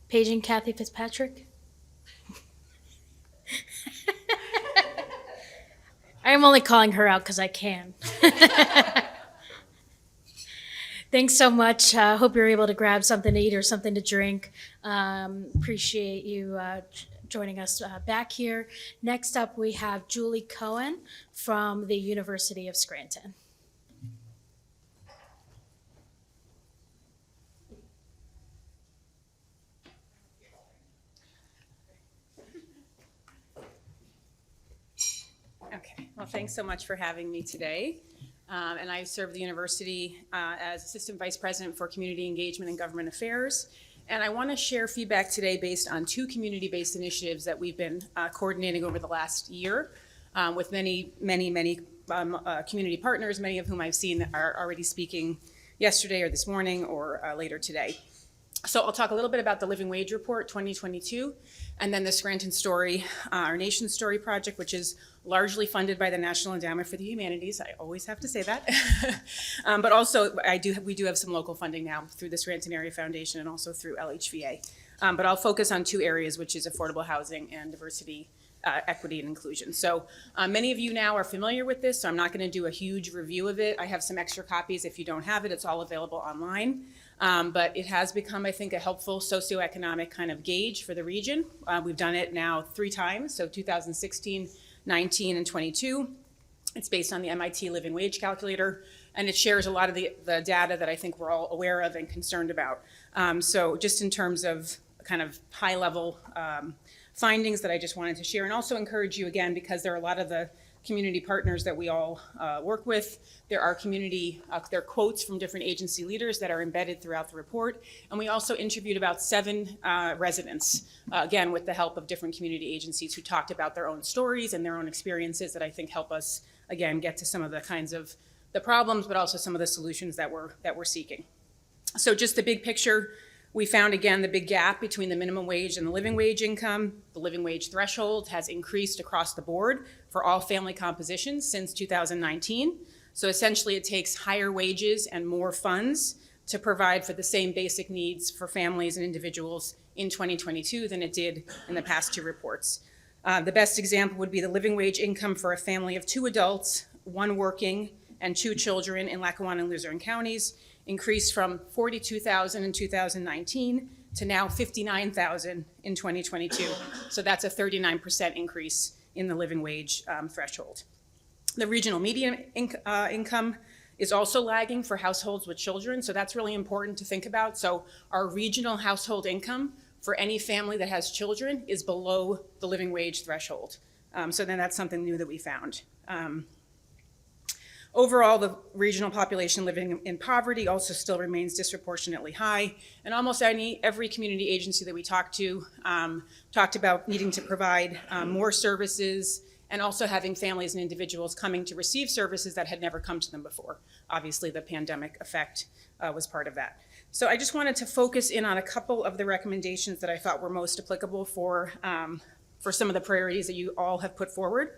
Paige and Kathy Fitzpatrick. I'm only calling her out because I can. Thanks so much. Hope you're able to grab something to eat or something to drink. Appreciate you joining us back here. Next up, we have Julie Cohen from the University of Scranton. Okay, well, thanks so much for having me today. And I serve the university as Assistant Vice President for Community Engagement and Government Affairs. And I want to share feedback today based on two community-based initiatives that we've been coordinating over the last year with many community partners, many of whom I've seen are already speaking yesterday or this morning or later today. So I'll talk a little bit about the Living Wage Report 2022, and then the Scranton Story, our Nation Story project, which is largely funded by the National Endowment for the Humanities. I always have to say that. But also, we do have some local funding now through the Scranton Area Foundation and also through LHVA. But I'll focus on two areas, which is affordable housing and diversity, equity, and inclusion. So many of you now are familiar with this, so I'm not going to do a huge review of it. I have some extra copies. If you don't have it, it's all available online. But it has become, I think, a helpful socioeconomic kind of gauge for the region. We've done it now 3 times, so 2016, 19, and 22. It's based on the MIT Living Wage Calculator, and it shares a lot of the data that I think we're all aware of and concerned about. So just in terms of kind of high-level findings that I just wanted to share, and also encourage you again, because there are a lot of the community partners that we all work with. There are there are quotes from different agency leaders that are embedded throughout the report. And we also interviewed about 7 residents, again, with the help of different community agencies who talked about their own stories and their own experiences that I think help us, again, get to some of the kinds of the problems, but also some of the solutions that we're seeking. So just the big picture, we found, again, the big gap between the minimum wage and the living wage income. The living wage threshold has increased across the board for all family compositions since 2019. So essentially, it takes higher wages and more funds to provide for the same basic needs for families and individuals in 2022 than it did in the past 2 reports. The best example would be the living wage income for a family of 2 adults, 1 working, and 2 children in Lackawanna and Luzerne counties increased from $42,000 in 2019 to now $59,000 in 2022. So that's a 39% increase in the living wage threshold. The regional median income is also lagging for households with children, so that's really important to think about. So our regional household income for any family that has children is below the living wage threshold. So then that's something new that we found. Overall, the regional population living in poverty also still remains disproportionately high, and almost every community agency that we talked to talked about needing to provide more services and also having families and individuals coming to receive services that had never come to them before. Obviously, the pandemic effect was part of that. So I just wanted to focus in on a couple of the recommendations that I thought were most applicable for some of the priorities that you all have put forward.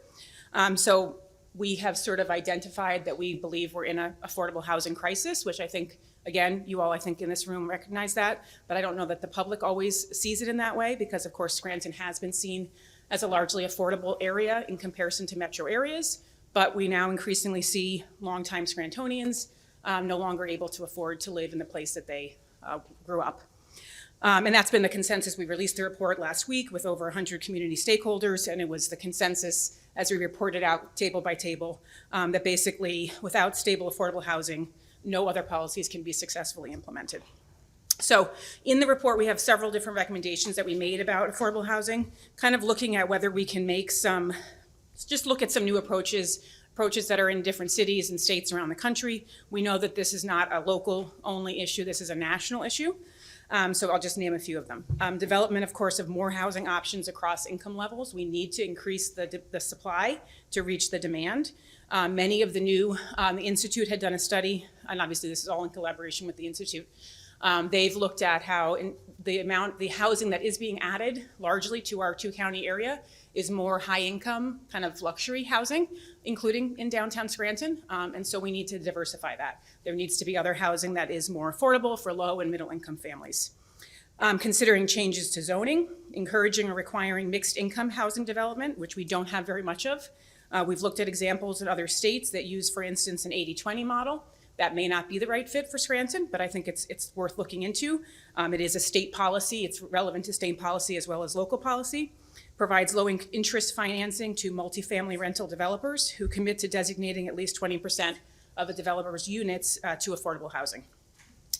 So we have sort of identified that we believe we're in an affordable housing crisis, which I think, again, you all, I think, in this room recognize that, but I don't know that the public always sees it in that way because, of course, Scranton has been seen as a largely affordable area in comparison to metro areas, but we now increasingly see longtime Scrantonians no longer able to afford to live in the place that they grew up. And that's been the consensus. We released the report last week with over 100 community stakeholders, and it was the consensus as we reported out table by table that basically without stable affordable housing, no other policies can be successfully implemented. So in the report, we have several different recommendations that we made about affordable housing, kind of looking at whether we can make just look at some new approaches that are in different cities and states around the country. We know that this is not a local only issue, this is a national issue. So I'll just name a few of them. Development, of course, of more housing options across income levels. We need to increase the supply to reach the demand. Many of the Institute had done a study, and obviously this is all in collaboration with the Institute. They've looked at how the housing that is being added largely to our 2-county area is more high income kind of luxury housing, including in downtown Scranton. And so we need to diversify that. There needs to be other housing that is more affordable for low and middle income families. Considering changes to zoning, encouraging or requiring mixed income housing development, which we don't have very much of. We've looked at examples in other states that use, for instance, an 80-20 model. That may not be the right fit for Scranton, but I think it's worth looking into. It is a state policy. It's relevant to state policy as well as local policy. Provides low interest financing to multifamily rental developers who commit to designating at least 20% of a developer's units to affordable housing.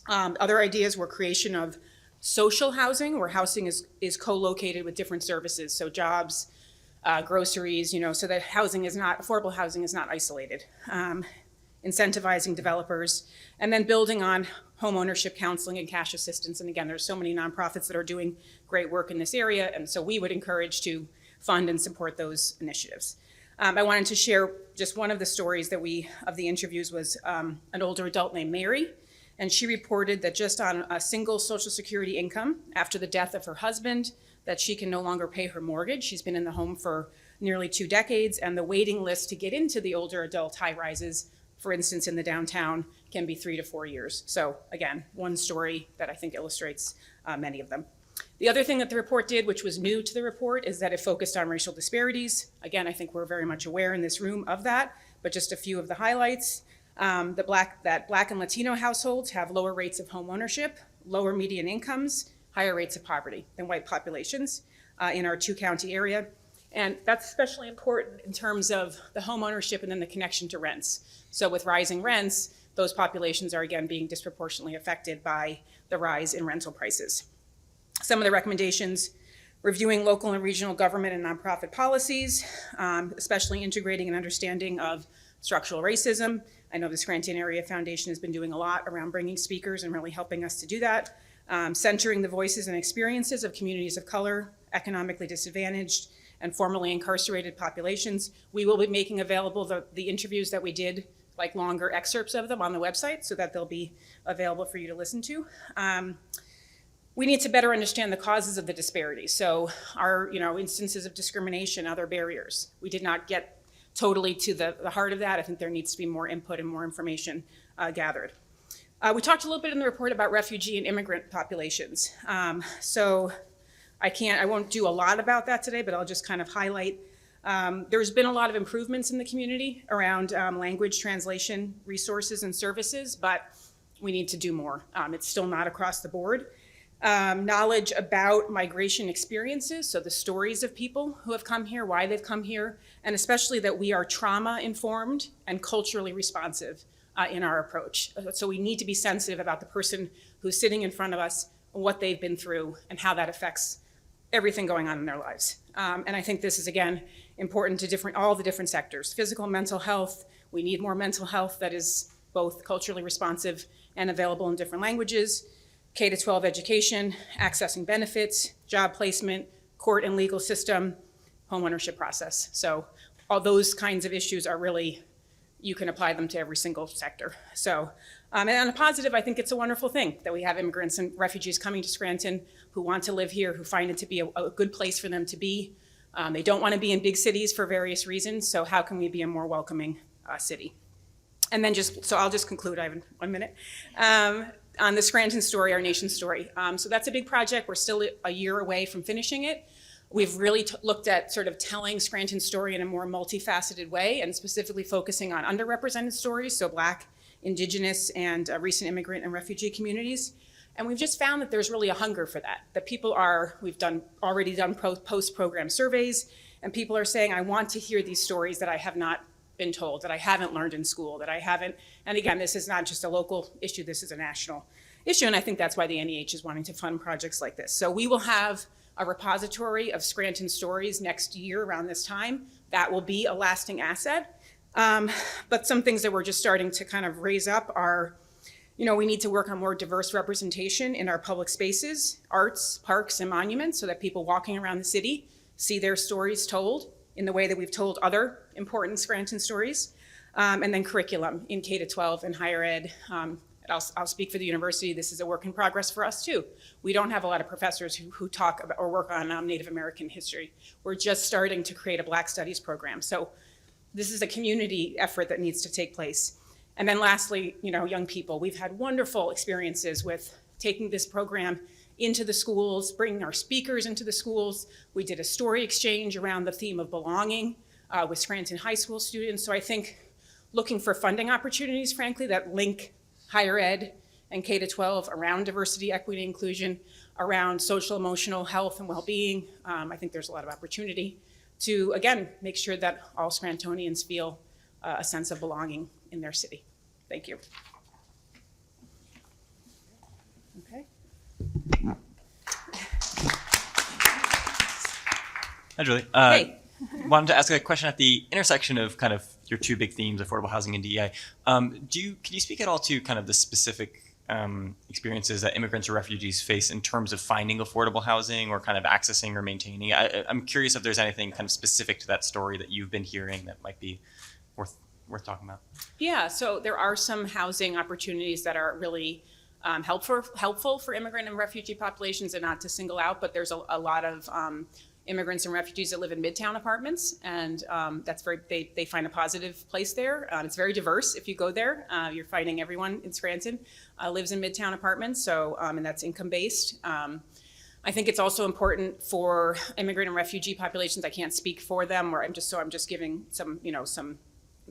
Other ideas were creation of social housing, where housing is co-located with different services, so jobs, groceries, so that affordable housing is not isolated. Incentivizing developers, and then building on home ownership counseling and cash assistance. And again, there's so many nonprofits that are doing great work in this area, and so we would encourage to fund and support those initiatives. I wanted to share just one of the stories of the interviews was an older adult named Mary, and she reported that just on a single Social Security income after the death of her husband, that she can no longer pay her mortgage. She's been in the home for nearly 2 decades, and the waiting list to get into the older adult high rises, for instance, in the downtown, can be 3 to 4 years. So again, one story that I think illustrates many of them. The other thing that the report did, which was new to the report, is that it focused on racial disparities. Again, I think we're very much aware in this room of that, but just a few of the highlights. That Black and Latino households have lower rates of home ownership, lower median incomes, higher rates of poverty than white populations in our 2-county area. And that's especially important in terms of the home ownership and then the connection to rents. So with rising rents, those populations are again being disproportionately affected by the rise in rental prices. Some of the recommendations: reviewing local and regional government and nonprofit policies, especially integrating an understanding of structural racism. I know the Scranton Area Foundation has been doing a lot around bringing speakers and really helping us to do that. Centering the voices and experiences of communities of color, economically disadvantaged, and formerly incarcerated populations. We will be making available the interviews that we did, like longer excerpts of them on the website, so that they'll be available for you to listen to. We need to better understand the causes of the disparities. So our instances of discrimination, other barriers. We did not get totally to the heart of that. I think there needs to be more input and more information gathered. We talked a little bit in the report about refugee and immigrant populations. So I won't do a lot about that today, but I'll just kind of highlight. There's been a lot of improvements in the community around language translation resources and services, but we need to do more. It's still not across the board. Knowledge about migration experiences, so the stories of people who have come here, why they've come here, and especially that we are trauma-informed and culturally responsive in our approach. So we need to be sensitive about the person who's sitting in front of us, what they've been through, and how that affects everything going on in their lives. And I think this is, again, important to all the different sectors. Physical, mental health. We need more mental health that is both culturally responsive and available in different languages. K-12 education, accessing benefits, job placement, court and legal system, home ownership process. So all those kinds of issues are really, you can apply them to every single sector. So, and on a positive, I think it's a wonderful thing that we have immigrants and refugees coming to Scranton who want to live here, who find it to be a good place for them to be. They don't want to be in big cities for various reasons, so how can we be a more welcoming city? And then I'll just conclude, I have 1 minute. On the Scranton story, our nation's story. So that's a big project. We're still a year away from finishing it. We've really looked at sort of telling Scranton's story in a more multifaceted way, and specifically focusing on underrepresented stories, so Black, Indigenous, and recent immigrant and refugee communities. And we've just found that there's really a hunger for that. That we've already done post-program surveys, and people are saying, I want to hear these stories that I have not been told, that I haven't learned in school, that I haven't, and again, this is not just a local issue, this is a national issue, and I think that's why the NEH is wanting to fund projects like this. So we will have a repository of Scranton stories next year around this time. That will be a lasting asset. But some things that we're just starting to kind of raise up are, we need to work on more diverse representation in our public spaces, arts, parks, and monuments, so that people walking around the city see their stories told in the way that we've told other important Scranton stories. And then curriculum in K-12 and higher ed. I'll speak for the university. This is a work in progress for us too. We don't have a lot of professors who talk about or work on Native American history. We're just starting to create a Black Studies program. So this is a community effort that needs to take place. And then lastly, young people. We've had wonderful experiences with taking this program into the schools, bringing our speakers into the schools. We did a story exchange around the theme of belonging with Scranton High School students. So I think looking for funding opportunities, frankly, that link higher ed and K-12 around diversity, equity, inclusion, around social, emotional health and well-being. I think there's a lot of opportunity to, again, make sure that all Scrantonians feel a sense of belonging in their city. Thank you. Okay. Hi, Julie. Hey. Wanted to ask a question at the intersection of kind of your two big themes, affordable housing and DEI. Can you speak at all to kind of the specific experiences that immigrants or refugees face in terms of finding affordable housing or kind of accessing or maintaining? I'm curious if there's anything kind of specific to that story that you've been hearing that might be worth talking about. Yeah, so there are some housing opportunities that are really helpful for immigrant and refugee populations, and not to single out, but there's a lot of immigrants and refugees that live in Midtown apartments, and that's they find a positive place there. It's very diverse. If you go there, you're finding everyone in Scranton lives in Midtown apartments, so and that's income based. I think it's also important for immigrant and refugee populations. I can't speak for them, or I'm just giving some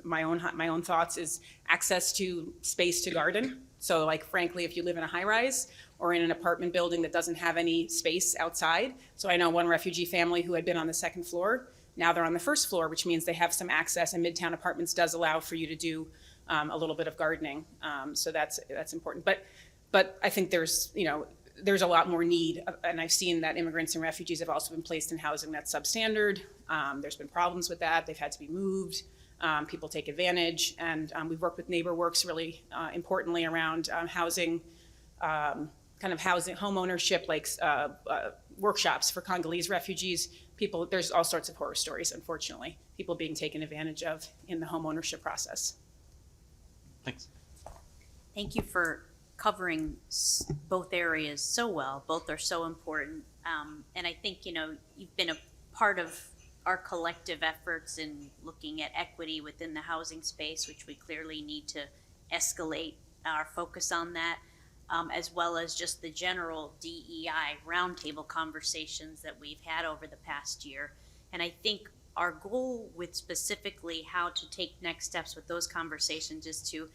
my own thoughts, is access to space to garden. So like, frankly, if you live in a high rise or in an apartment building that doesn't have any space outside. So I know one refugee family who had been on the second floor, now they're on the first floor, which means they have some access, and Midtown Apartments does allow for you to do a little bit of gardening. So that's important. But I think there's a lot more need, and I've seen that immigrants and refugees have also been placed in housing that's substandard. There's been problems with that. They've had to be moved. People take advantage, and we've worked with NeighborWorks really importantly around housing, home ownership, like workshops for Congolese refugees. There's all sorts of horror stories, unfortunately, people being taken advantage of in the home ownership process. Thanks. Thank you for covering both areas so well. Both are so important. And I think, you've been a part of our collective efforts in looking at equity within the housing space, which we clearly need to escalate our focus on that, as well as just the general DEI roundtable conversations that we've had over the past year. And I think our goal with specifically how to take next steps with those conversations is to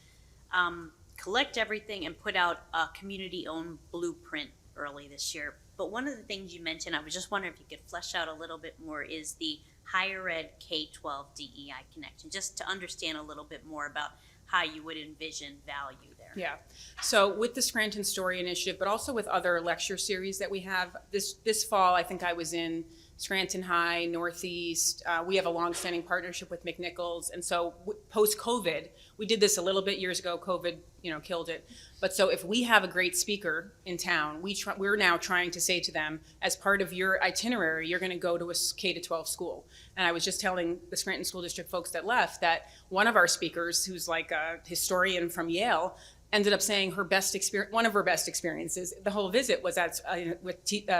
collect everything and put out a community-owned blueprint early this year. But one of the things you mentioned, I was just wondering if you could flesh out a little bit more, is the higher ed K-12 DEI connection, just to understand a little bit more about how you would envision value there. Yeah, so with the Scranton Story Initiative, but also with other lecture series that we have, this fall, I think I was in Scranton High, Northeast. We have a longstanding partnership with McNichols, and so post-COVID, we did this a little bit years ago. COVID, killed it. But so if we have a great speaker in town, we're now trying to say to them, as part of your itinerary, you're going to go to a K-12 school. And I was just telling the Scranton School District folks that left that one of our speakers, who's like a historian from Yale, ended up saying one of her best experiences, the whole visit was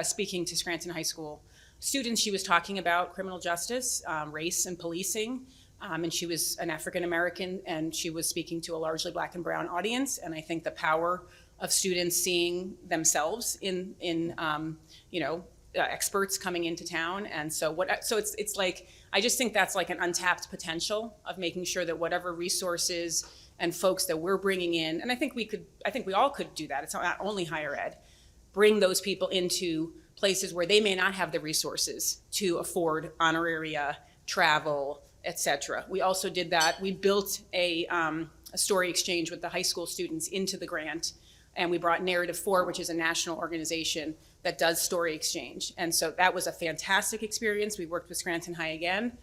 speaking to Scranton High School students. She was talking about criminal justice, race and policing, and she was an African American, and she was speaking to a largely Black and brown audience. And I think the power of students seeing themselves in experts coming into town, and so it's like, I just think that's like an untapped potential of making sure that whatever resources and folks that we're bringing in, and I think we all could do that. It's not only higher ed, bring those people into places where they may not have the resources to afford honoraria, travel, etc. We also did that. We built a story exchange with the high school students into the grant, and we brought Narrative 4, which is a national organization that does story exchange. And so that was a fantastic experience. We worked with Scranton High again.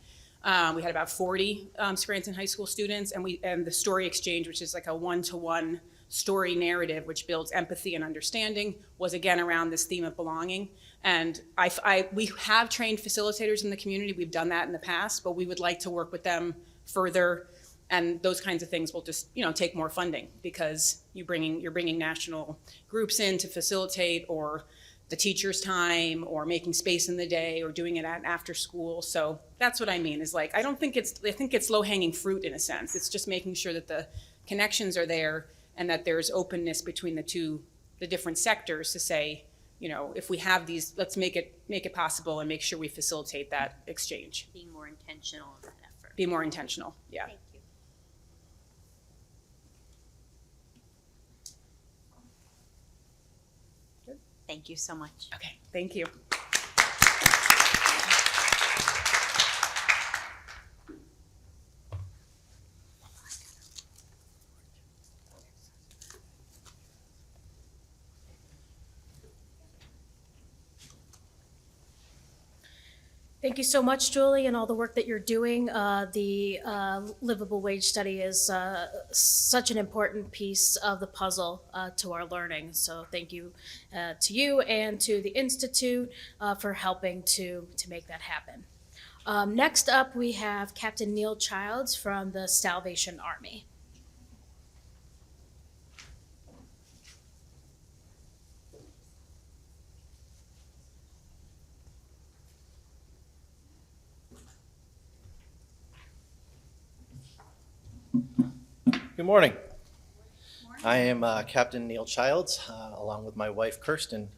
We had about 40 Scranton High School students, and the story exchange, which is like a one-to-one story narrative, which builds empathy and understanding, was again around this theme of belonging. And we have trained facilitators in the community. We've done that in the past, but we would like to work with them further. And those kinds of things will just, take more funding, because you're bringing national groups in to facilitate, or the teacher's time, or making space in the day, or doing it after school. So that's what I mean, is like, I think it's low-hanging fruit in a sense. It's just making sure that the connections are there, and that there's openness between the different sectors to say, if we have these, let's make it possible and make sure we facilitate that exchange. Being more intentional in that effort. Be more intentional, yeah. Thank you. Thank you so much. Okay, thank you. Thank you so much, Julie, and all the work that you're doing. The livable wage study is such an important piece of the puzzle to our learning. So thank you to you and to the Institute for helping to make that happen. Next up, we have Captain Neil Childs from the Salvation Army. Good morning. I am Captain Neil Childs, along with my wife Kirsten,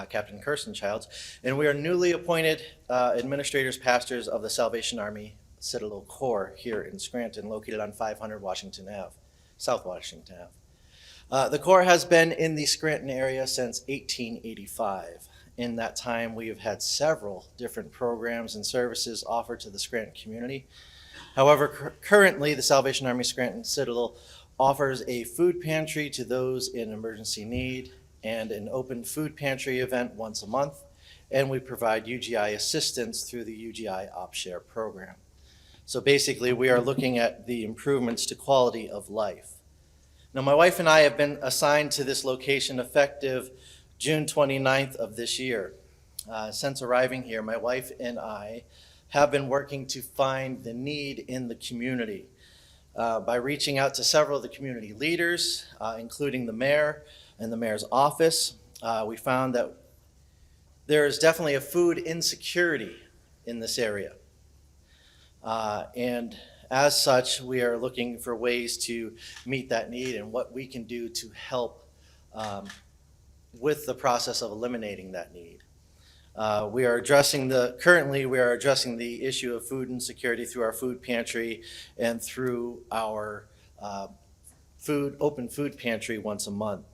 Captain Kirsten Childs, and we are newly appointed administrators, pastors of the Salvation Army Citadel Corps here in Scranton, located on 500 Washington Ave, South Washington Ave. The Corps has been in the Scranton area since 1885. In that time, we have had several different programs and services offered to the Scranton community. However, currently, the Salvation Army Scranton Citadel offers a food pantry to those in emergency need and an open food pantry event once a month, and we provide UGI assistance through the UGI OpShare program. So basically, we are looking at the improvements to quality of life. Now, my wife and I have been assigned to this location effective June 29th of this year. Since arriving here, my wife and I have been working to find the need in the community by reaching out to several of the community leaders, including the mayor and the mayor's office. We found that there is definitely a food insecurity in this area. And as such, we are looking for ways to meet that need and what we can do to help with the process of eliminating that need. Currently we are addressing the issue of food insecurity through our food pantry and through our open food pantry once a month.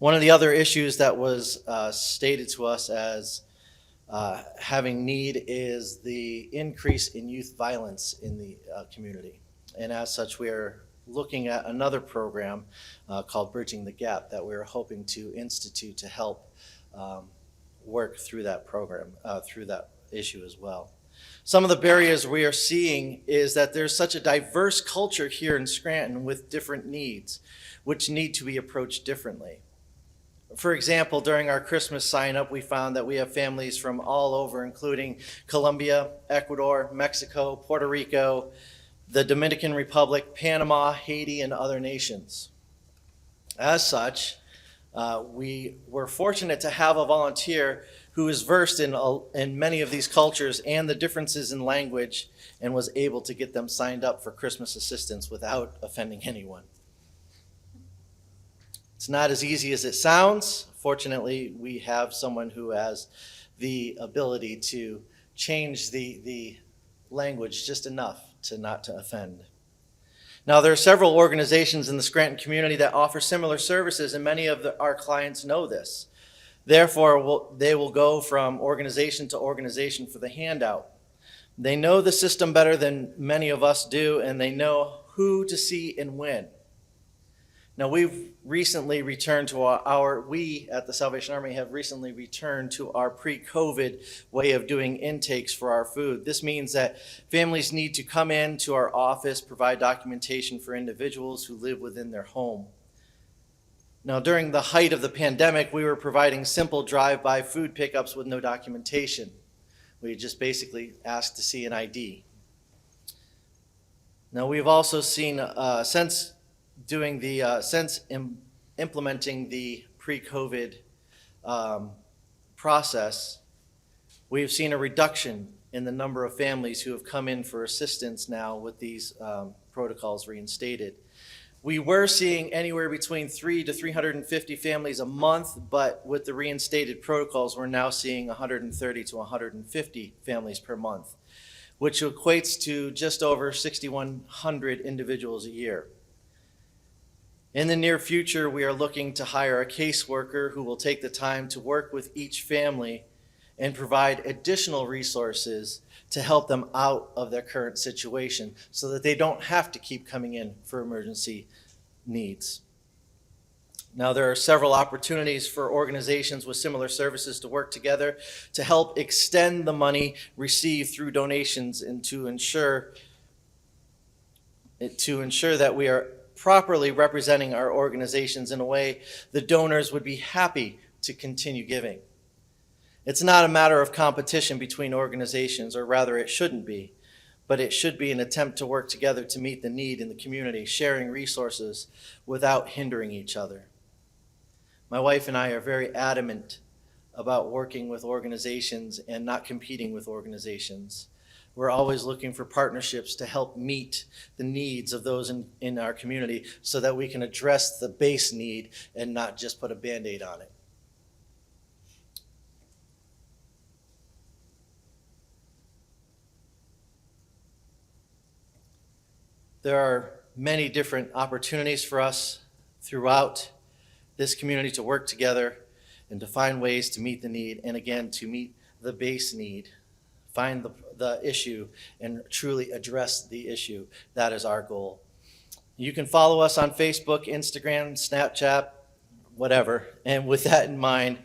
One of the other issues that was stated to us as having need is the increase in youth violence in the community. And as such, we are looking at another program called Bridging the Gap that we're hoping to institute to help work through that program, through that issue as well. Some of the barriers we are seeing is that there's such a diverse culture here in Scranton with different needs, which need to be approached differently. For example, during our Christmas sign-up, we found that we have families from all over, including Colombia, Ecuador, Mexico, Puerto Rico, the Dominican Republic, Panama, Haiti, and other nations. As such, we were fortunate to have a volunteer who is versed in many of these cultures and the differences in language and was able to get them signed up for Christmas assistance without offending anyone. It's not as easy as it sounds. Fortunately, we have someone who has the ability to change the language just enough to not to offend. Now, there are several organizations in the Scranton community that offer similar services, and many of our clients know this. Therefore, they will go from organization to organization for the handout. They know the system better than many of us do, and they know who to see and when. Now, we've recently returned to we at the Salvation Army have recently returned to our pre-COVID way of doing intakes for our food. This means that families need to come in to our office, provide documentation for individuals who live within their home. Now, during the height of the pandemic, we were providing simple drive-by food pickups with no documentation. We just basically asked to see an ID. Now, we've also seen, since implementing the pre-COVID process, we've seen a reduction in the number of families who have come in for assistance now with these protocols reinstated. We were seeing anywhere between 3 to 350 families a month, but with the reinstated protocols, we're now seeing 130 to 150 families per month, which equates to just over 6,100 individuals a year. In the near future, we are looking to hire a caseworker who will take the time to work with each family and provide additional resources to help them out of their current situation so that they don't have to keep coming in for emergency needs. Now, there are several opportunities for organizations with similar services to work together to help extend the money received through donations and to ensure that we are properly representing our organizations in a way the donors would be happy to continue giving. It's not a matter of competition between organizations, or rather it shouldn't be, but it should be an attempt to work together to meet the need in the community, sharing resources without hindering each other. My wife and I are very adamant about working with organizations and not competing with organizations. We're always looking for partnerships to help meet the needs of those in our community so that we can address the base need and not just put a Band-Aid on it. There are many different opportunities for us throughout this community to work together and to find ways to meet the need, and again, to meet the base need, find the issue and truly address the issue. That is our goal. You can follow us on Facebook, Instagram, Snapchat, whatever. And with that in mind,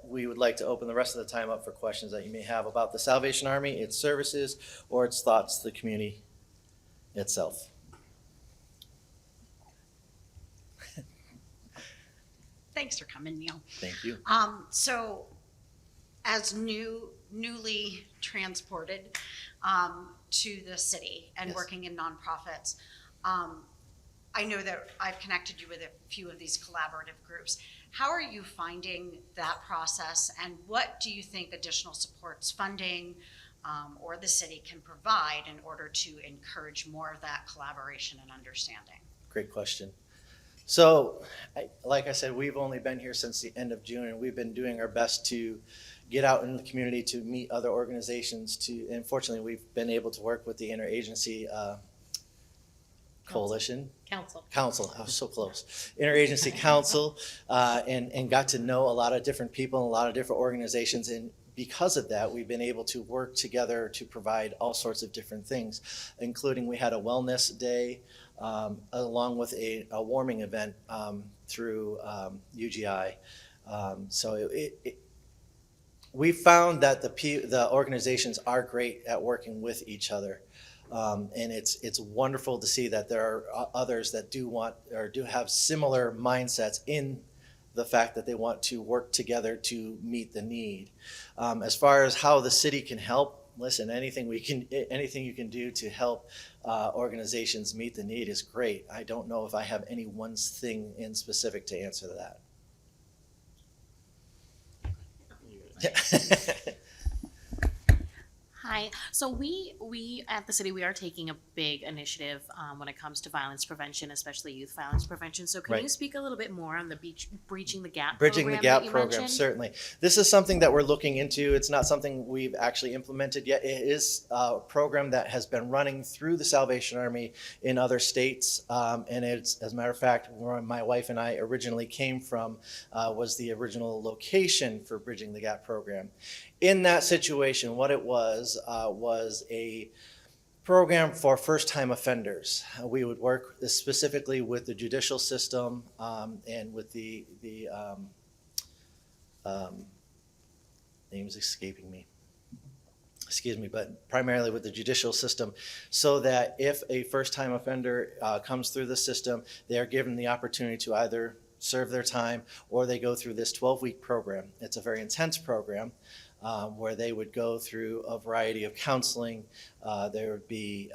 we would like to open the rest of the time up for questions that you may have about the Salvation Army, its services, or its thoughts to the community itself. Thanks for coming, Neil. Thank you. So, as newly transported to the city and Yes. working in nonprofits, I know that I've connected you with a few of these collaborative groups. How are you finding that process, and what do you think additional supports, funding, or the city can provide in order to encourage more of that collaboration and understanding? Great question. So, like I said, we've only been here since the end of June, and we've been doing our best to get out in the community to meet other organizations. And fortunately, we've been able to work with the interagency coalition. Council, I was so close. Interagency council, and got to know a lot of different people and a lot of different organizations. And because of that, we've been able to work together to provide all sorts of different things, including we had a wellness day, along with a warming event through UGI. So we found that the organizations are great at working with each other. And it's wonderful to see that there are others that do want or do have similar mindsets in the fact that they want to work together to meet the need. As far as how the city can help, listen, anything you can do to help organizations meet the need is great. I don't know if I have any one thing in specific to answer to that. Hi. So we at the city, we are taking a big initiative when it comes to violence prevention, especially youth violence prevention. So can Right. you speak a little bit more on the Breaching the Gap Bridging the program Gap that you program, mentioned? certainly. This is something that we're looking into. It's not something we've actually implemented yet. It is a program that has been running through the Salvation Army in other states. And it's, as a matter of fact, where my wife and I originally came from was the original location for Bridging the Gap program. In that situation, what it was a program for first-time offenders. We would work specifically with the judicial system and with the name's escaping me. Excuse me, but primarily with the judicial system, so that if a first-time offender comes through the system, they are given the opportunity to either serve their time or they go through this 12-week program. It's a very intense program. Where they would go through a variety of counseling. There would be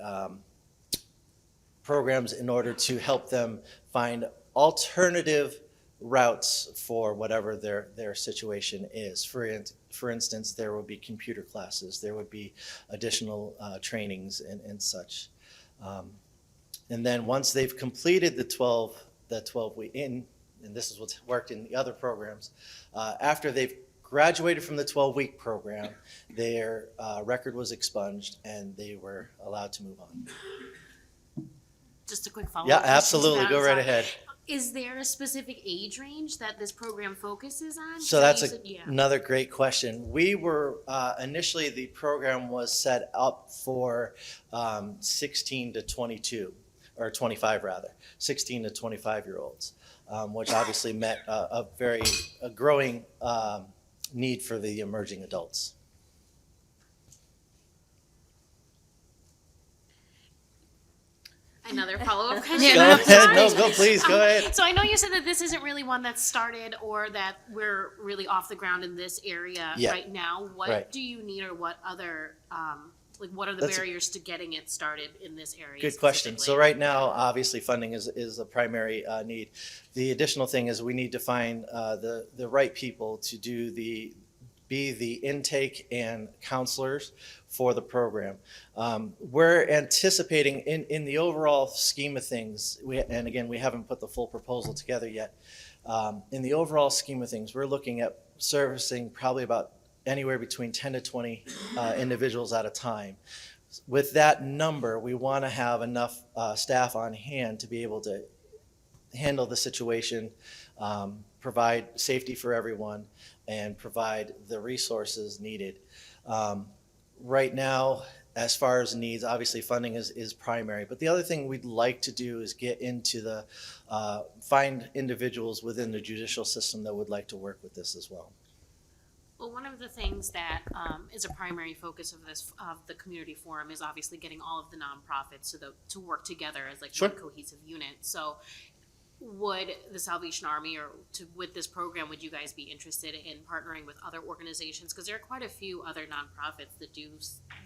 programs in order to help them find alternative routes for whatever their situation is. For instance, there would be computer classes, there would be additional trainings and such. And then once they've completed the 12 week and this is what's worked in the other programs, after they've graduated from the 12-week program, their record was expunged and they were allowed to move on. Just a quick follow-up. Yeah, question to absolutely. that. Go right Sorry. ahead. Is there a specific age range that this program focuses on? So that's You said- yeah. another great question. We were, initially the program was set up for 16 to 22, or 25 rather, 16 to 25-year-olds, which obviously met a growing need for the emerging adults. Another follow-up question. Go I'm ahead. sorry. No, go please, go ahead. So I know you said that this isn't really one that's started or that we're really off the ground in this area Yeah. right now. What Right. do you need, or what other, what are the That's a- barriers to getting it started in this area? Good question. So specifically? right now, obviously, funding is the primary need. The additional thing is we need to find the right people to be the intake and counselors for the program. We're anticipating in the overall scheme of things, and again, we haven't put the full proposal together yet. In the overall scheme of things, we're looking at servicing probably about anywhere between 10 to 20 individuals at a time. With that number, we want to have enough staff on hand to be able to handle the situation, provide safety for everyone, and provide the resources needed. Right now, as far as needs, obviously funding is primary, but the other thing we'd like to do is get into the, find individuals within the judicial system that would like to work with this as well. Well, one of the things that is a primary focus of the community forum is obviously getting all of the nonprofits to work together as like Sure. one cohesive unit. So, would the Salvation Army with this program, would you guys be interested in partnering with other organizations? Because there are quite a few other nonprofits that do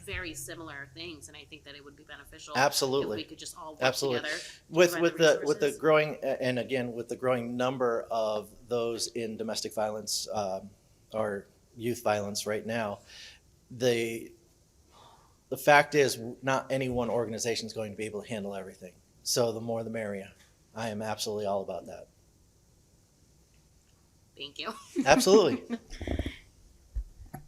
very similar things, and I think that it would be beneficial Absolutely. if we could just all work Absolutely. together. to With provide with the resources. growing, and again, with the growing number of those in domestic violence or youth violence right now, the fact is not any one organization is going to be able to handle everything. So the more the merrier. I am absolutely all about that. Thank you. Absolutely.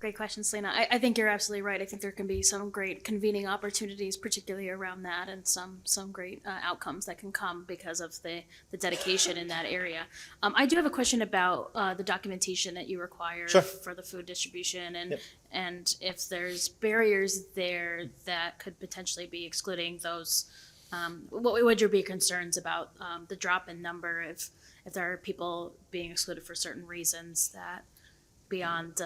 Great question, Selena. I think you're absolutely right. I think there can be some great convening opportunities, particularly around that, and some great outcomes that can come because of the dedication in that area. I do have a question about the documentation that you require Sure. for the food distribution, and Yep. and if there's barriers there that could potentially be excluding those. What would your be concerns about the drop in number if there are people being excluded for certain reasons that beyond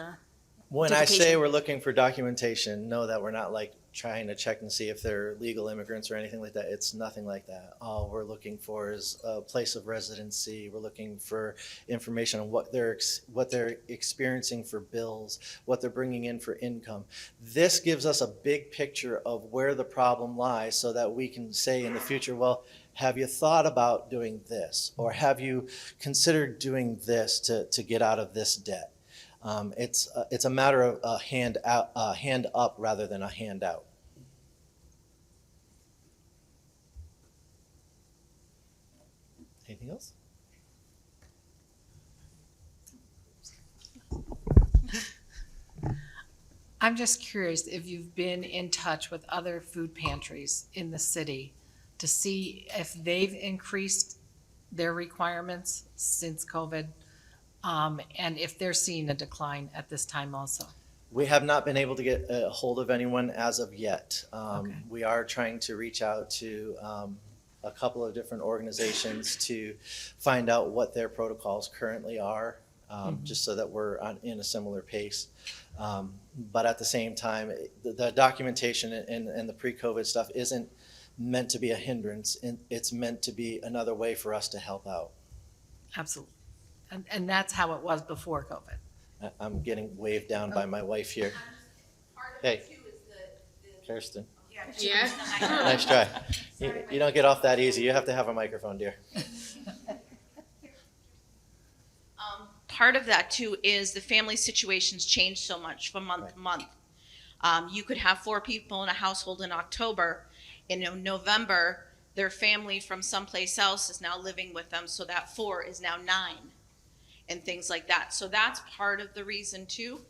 When I say Duplication. we're looking for documentation, know that we're not like trying to check and see if they're legal immigrants or anything like that. It's nothing like that. All we're looking for is a place of residency. We're looking for information on what they're experiencing for bills, what they're bringing in for income. This gives us a big picture of where the problem lies so that we can say in the future, well, have you thought about doing this? Or have you considered doing this to get out of this debt? It's a matter of a hand up rather than a handout. Anything else? I'm just curious if you've been in touch with other food pantries in the city to see if they've increased their requirements since COVID, and if they're seeing a decline at this time also. We have not been able to get a hold of anyone as of yet. Okay. We are trying to reach out to a couple of different organizations to find out what their protocols currently are, just so that we're in a similar pace. But at the same time, the documentation and the pre-COVID stuff isn't meant to be a hindrance. It's meant to be another way for us to help out. Absolutely. And that's how it was before COVID. I'm getting waved down by my wife here. Hey, Kirsten. Yeah. Nice try. You don't get off that easy. You have to have a microphone, dear. part of that too is the family situations change so much from month to month. You could have 4 people in a household in October. In November, their family from someplace else is now living with them, so that 4 is now 9, and things like that. So that's part of the reason too.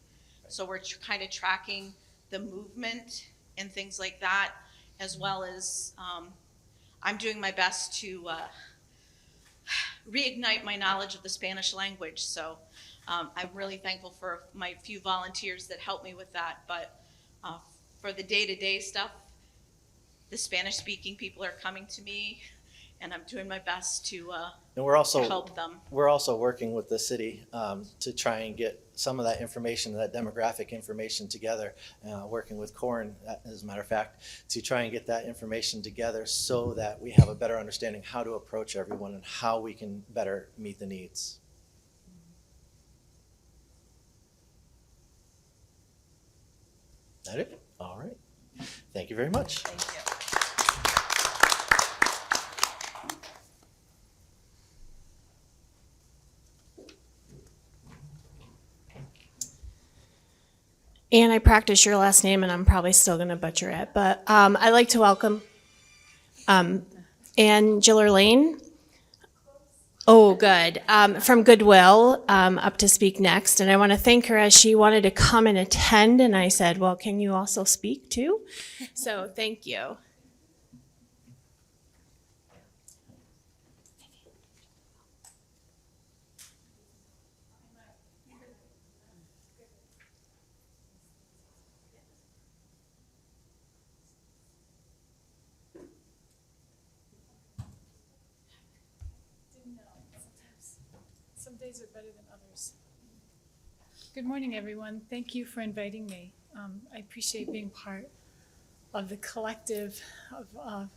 So we're kind of tracking the movement and things like that, as well as I'm doing my best to reignite my knowledge of the Spanish language. So I'm really thankful for my few volunteers that help me with that. But for the day-to-day stuff, the Spanish-speaking people are coming to me, and I'm doing my best to And we're also help them. We're also working with the city to try and get some of that information, that demographic information together, working with Corin, as a matter of fact, to try and get that information together so that we have a better understanding how to approach everyone and how we can better meet the needs. That it? All right. Thank you very much. Thank you. And I practice your last name, and I'm probably still going to butcher it, but I'd like to welcome Ann Gillerlane. Oh, good. From Goodwill, up to speak next. And I want to thank her as she wanted to come and attend, and I said, well, can you also speak too? So thank you. Some days are better than others. Good morning, everyone. Thank you for inviting me. I appreciate being part of the collective of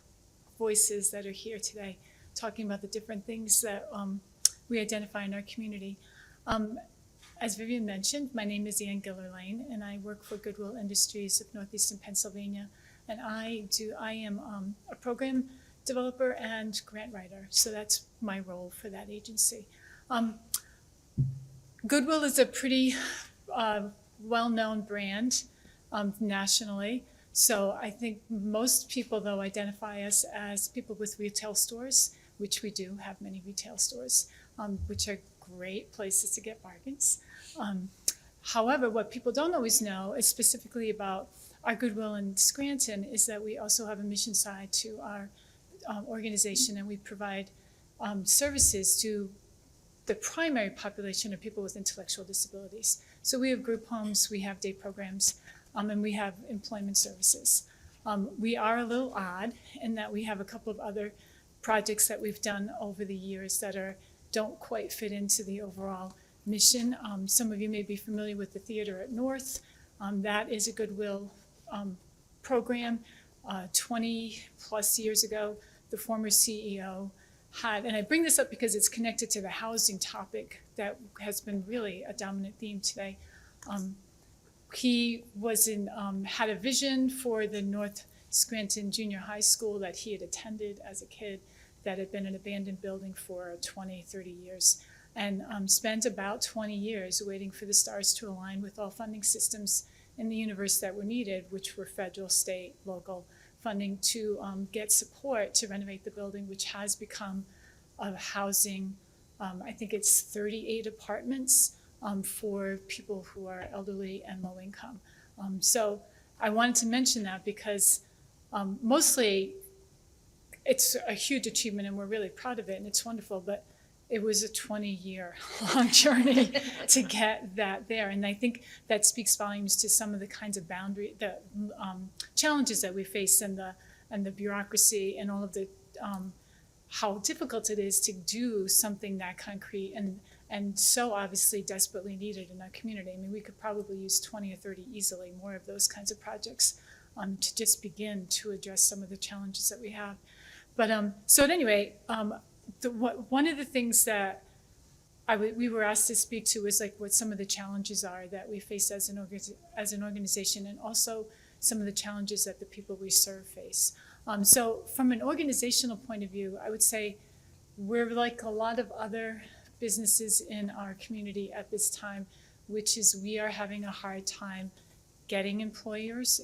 voices that are here today, talking about the different things that we identify in our community. As Vivian mentioned, my name is Ann Gillerlane, and I work for Goodwill Industries of Northeastern Pennsylvania. And I am a program developer and grant writer, so that's my role for that agency. Goodwill is a pretty well-known brand nationally. So I think most people, though, identify us as people with retail stores, which we do have many retail stores, which are great places to get bargains. However, what people don't always know is specifically about our Goodwill in Scranton is that we also have a mission side to our organization, and we provide services to the primary population of people with intellectual disabilities. So we have group homes, we have day programs, and we have employment services. We are a little odd in that we have a couple of other projects that we've done over the years that don't quite fit into the overall mission. Some of you may be familiar with the Theater at North. That is a Goodwill program. 20 plus years ago, the former CEO had, and I bring this up because it's connected to the housing topic that has been really a dominant theme today. He had a vision for the North Scranton Junior High School that he had attended as a kid that had been an abandoned building for 20, 30 years, and spent about 20 years waiting for the stars to align with all funding systems in the universe that were needed, which were federal, state, local funding to get support to renovate the building, which has become a housing, I think it's 38 apartments for people who are elderly and low income. So I wanted to mention that because mostly it's a huge achievement and we're really proud of it and it's wonderful, but it was a 20-year long journey to get that there. And I think that speaks volumes to some of the kinds of challenges that we face and the bureaucracy and all of the how difficult it is to do something that concrete and so obviously desperately needed in our community. I mean, we could probably use 20 or 30 easily more of those kinds of projects to just begin to address some of the challenges that we have. But so at any rate, one of the things that we were asked to speak to is like what some of the challenges are that we face as an organization, and also some of the challenges that the people we serve face. So from an organizational point of view, I would say we're like a lot of other businesses in our community at this time, which is we are having a hard time getting employees,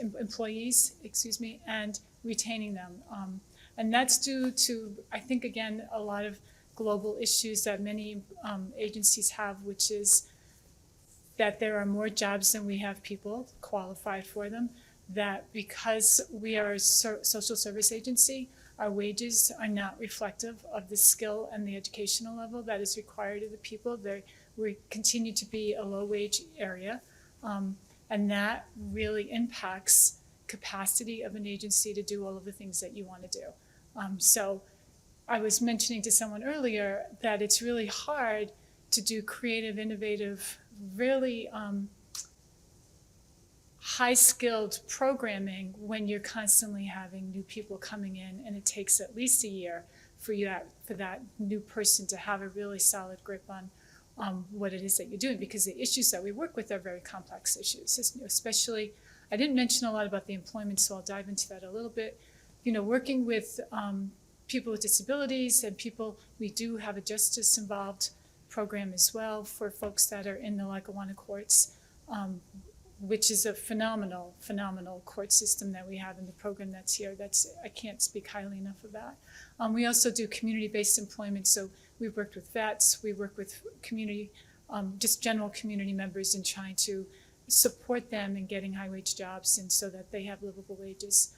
and retaining them. And that's due to, I think, again, a lot of global issues that many agencies have, which is that there are more jobs than we have people qualified for them, that because we are a social service agency, our wages are not reflective of the skill and the educational level that is required of the people. We continue to be a low-wage area, and that really impacts capacity of an agency to do all of the things that you want to do. So I was mentioning to someone earlier that it's really hard to do creative, innovative, really high-skilled programming when you're constantly having new people coming in, and it takes at least a year for that new person to have a really solid grip on what it is that you're doing, because the issues that we work with are very complex issues, especially, I didn't mention a lot about the employment, so I'll dive into that a little bit. Working with people with disabilities and people, we do have a justice involved program as well for folks that are in the Lackawanna courts, which is a phenomenal court system that we have in the program that's here. I can't speak highly enough of that. We also do community-based employment, so we've worked with vets, we work with community, just general community members in trying to support them in getting high-wage jobs and so that they have livable wages.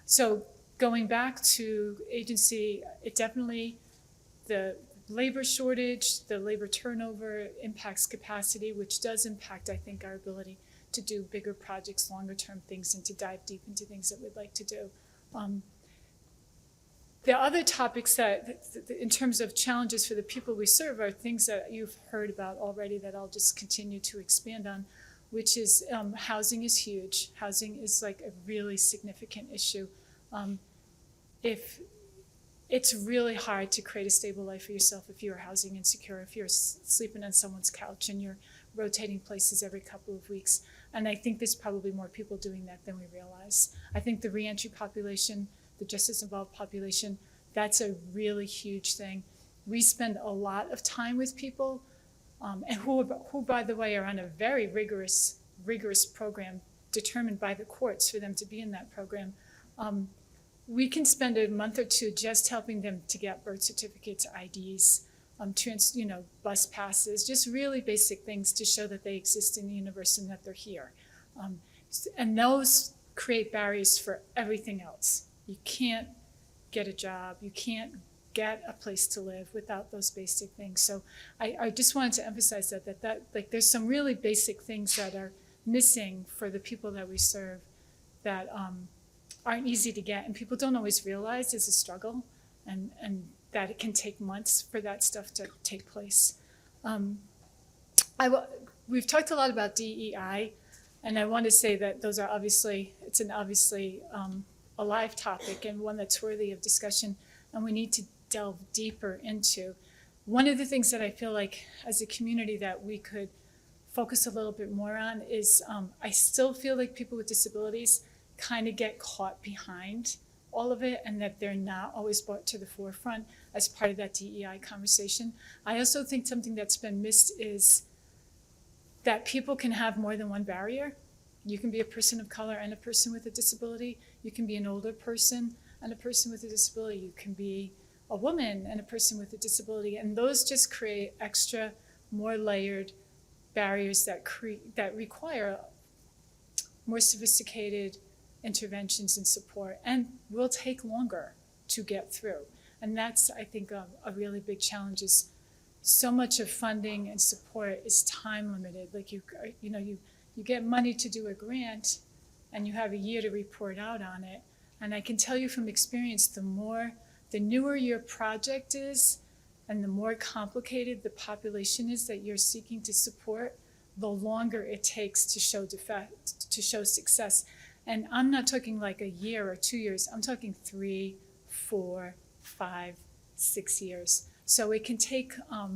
So going back to agency, it definitely, the labor shortage, the labor turnover impacts capacity, which does impact, I think, our ability to do bigger projects, longer term things, and to dive deep into things that we'd like to do. The other topics that, in terms of challenges for the people we serve, are things that you've heard about already that I'll just continue to expand on, which is housing is huge. Housing is like a really significant issue. If it's really hard to create a stable life for yourself if you're housing insecure, if you're sleeping on someone's couch and you're rotating places every couple of weeks. And I think there's probably more people doing that than we realize. I think the reentry population, the justice involved population, that's a really huge thing. We spend a lot of time with people and who, by the way, are on a very rigorous program determined by the courts for them to be in that program. We can spend a month or two just helping them to get birth certificates, IDs, bus passes, just really basic things to show that they exist in the universe and that they're here. And those create barriers for everything else. You can't get a job, you can't get a place to live without those basic things. So I just wanted to emphasize that like there's some really basic things that are missing for the people that we serve that aren't easy to get, and people don't always realize it's a struggle, and that it can take months for that stuff to take place. We've talked a lot about DEI, and I want to say that those are obviously a live topic and one that's worthy of discussion, and we need to delve deeper into. One of the things that I feel like as a community that we could focus a little bit more on is I still feel like people with disabilities kind of get caught behind all of it, and that they're not always brought to the forefront as part of that DEI conversation. I also think something that's been missed is that people can have more than one barrier. You can be a person of color and a person with a disability. You can be an older person and a person with a disability. You can be a woman and a person with a disability. And those just create extra, more layered barriers that require more sophisticated interventions and support, and will take longer to get through. And that's, I think, a really big challenge. Is so much of funding and support is time limited. Like you get money to do a grant, and you have a year to report out on it. And I can tell you from experience, the newer your project is, and the more complicated the population is that you're seeking to support, the longer it takes to show success. And I'm not talking like a year or 2 years, I'm talking 3, 4, 5, 6 years. So it can take, I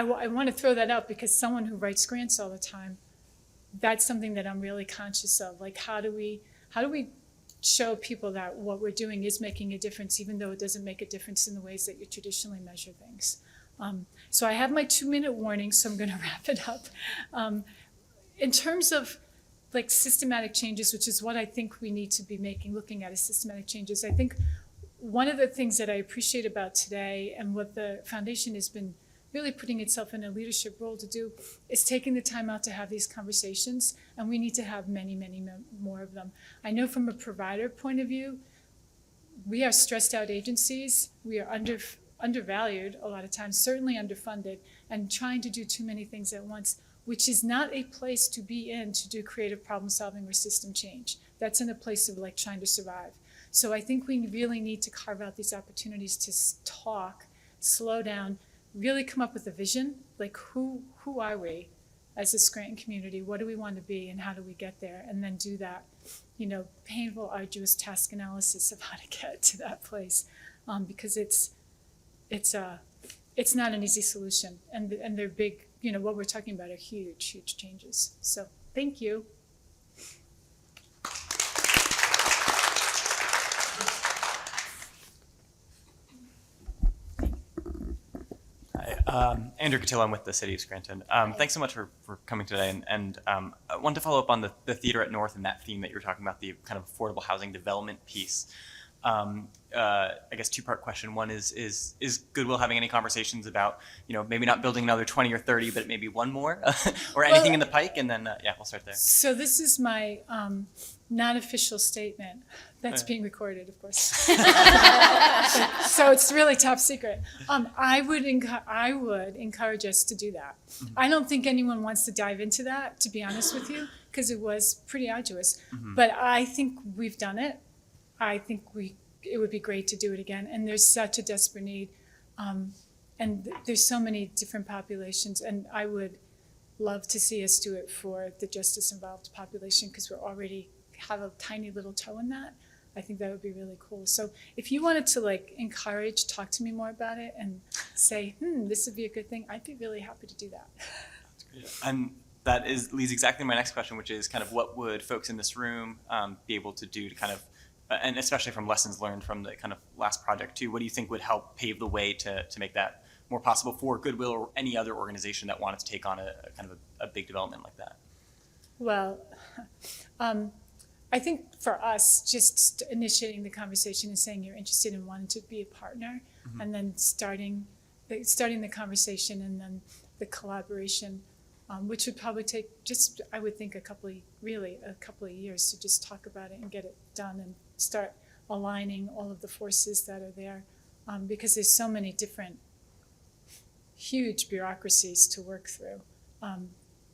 want to throw that out because someone who writes grants all the time, that's something that I'm really conscious of. Like how do we show people that what we're doing is making a difference, even though it doesn't make a difference in the ways that you traditionally measure things. So I have my 2-minute warning, so I'm going to wrap it up. In terms of like systematic changes, which is what I think we need to be looking at as systematic changes, I think one of the things that I appreciate about today and what the foundation has been really putting itself in a leadership role to do is taking the time out to have these conversations, and we need to have many, many more of them. I know from a provider point of view, we are stressed out agencies. We are undervalued a lot of times, certainly underfunded, and trying to do too many things at once, which is not a place to be in to do creative problem solving or system change. That's in a place of like trying to survive. So I think we really need to carve out these opportunities to talk, slow down, really come up with a vision, like who are we as a Scranton community? What do we want to be and how do we get there? And then do that, painful, arduous task analysis of how to get to that place, because it's not an easy solution, and they're big. What we're talking about are huge, huge changes. So thank you. Hi, Andrew Cotillo, I'm with the City of Scranton. Thanks so much for coming today. And I wanted to follow up on the theater at North and that theme that you were talking about, the kind of affordable housing development piece. I guess 2-part question. One is Goodwill having any conversations about, maybe not building another 20 or 30, but maybe one more or anything in the pike? And then, we'll start there. So this is my non-official statement that's being recorded, of course. So it's really top secret. I would encourage us to do that. Mm-hmm. I don't think anyone wants to dive into that, to be honest with you, because it was pretty arduous. Mm-hmm. But I think we've done it. I think it would be great to do it again. And there's such a desperate need. And there's so many different populations. And I would love to see us do it for the justice-involved population, because we're already have a tiny little toe in that. I think that would be really cool. So if you wanted to encourage, talk to me more about it and say, this would be a good thing, I'd be really happy to do that. That's great. And that leads exactly to my next question, which is kind of what would folks in this room be able to do to kind of, and especially from lessons learned from the kind of last project too, what do you think would help pave the way to make that more possible for Goodwill or any other organization that wanted to take on a kind of a big development like that? Well, I think for us, just initiating the conversation and saying you're interested in wanting to be a partner, mm-hmm. and then starting the conversation and then the collaboration, which would probably take I would think a couple of years to just talk about it and get it done and start aligning all of the forces that are there, because there's so many different huge bureaucracies to work through.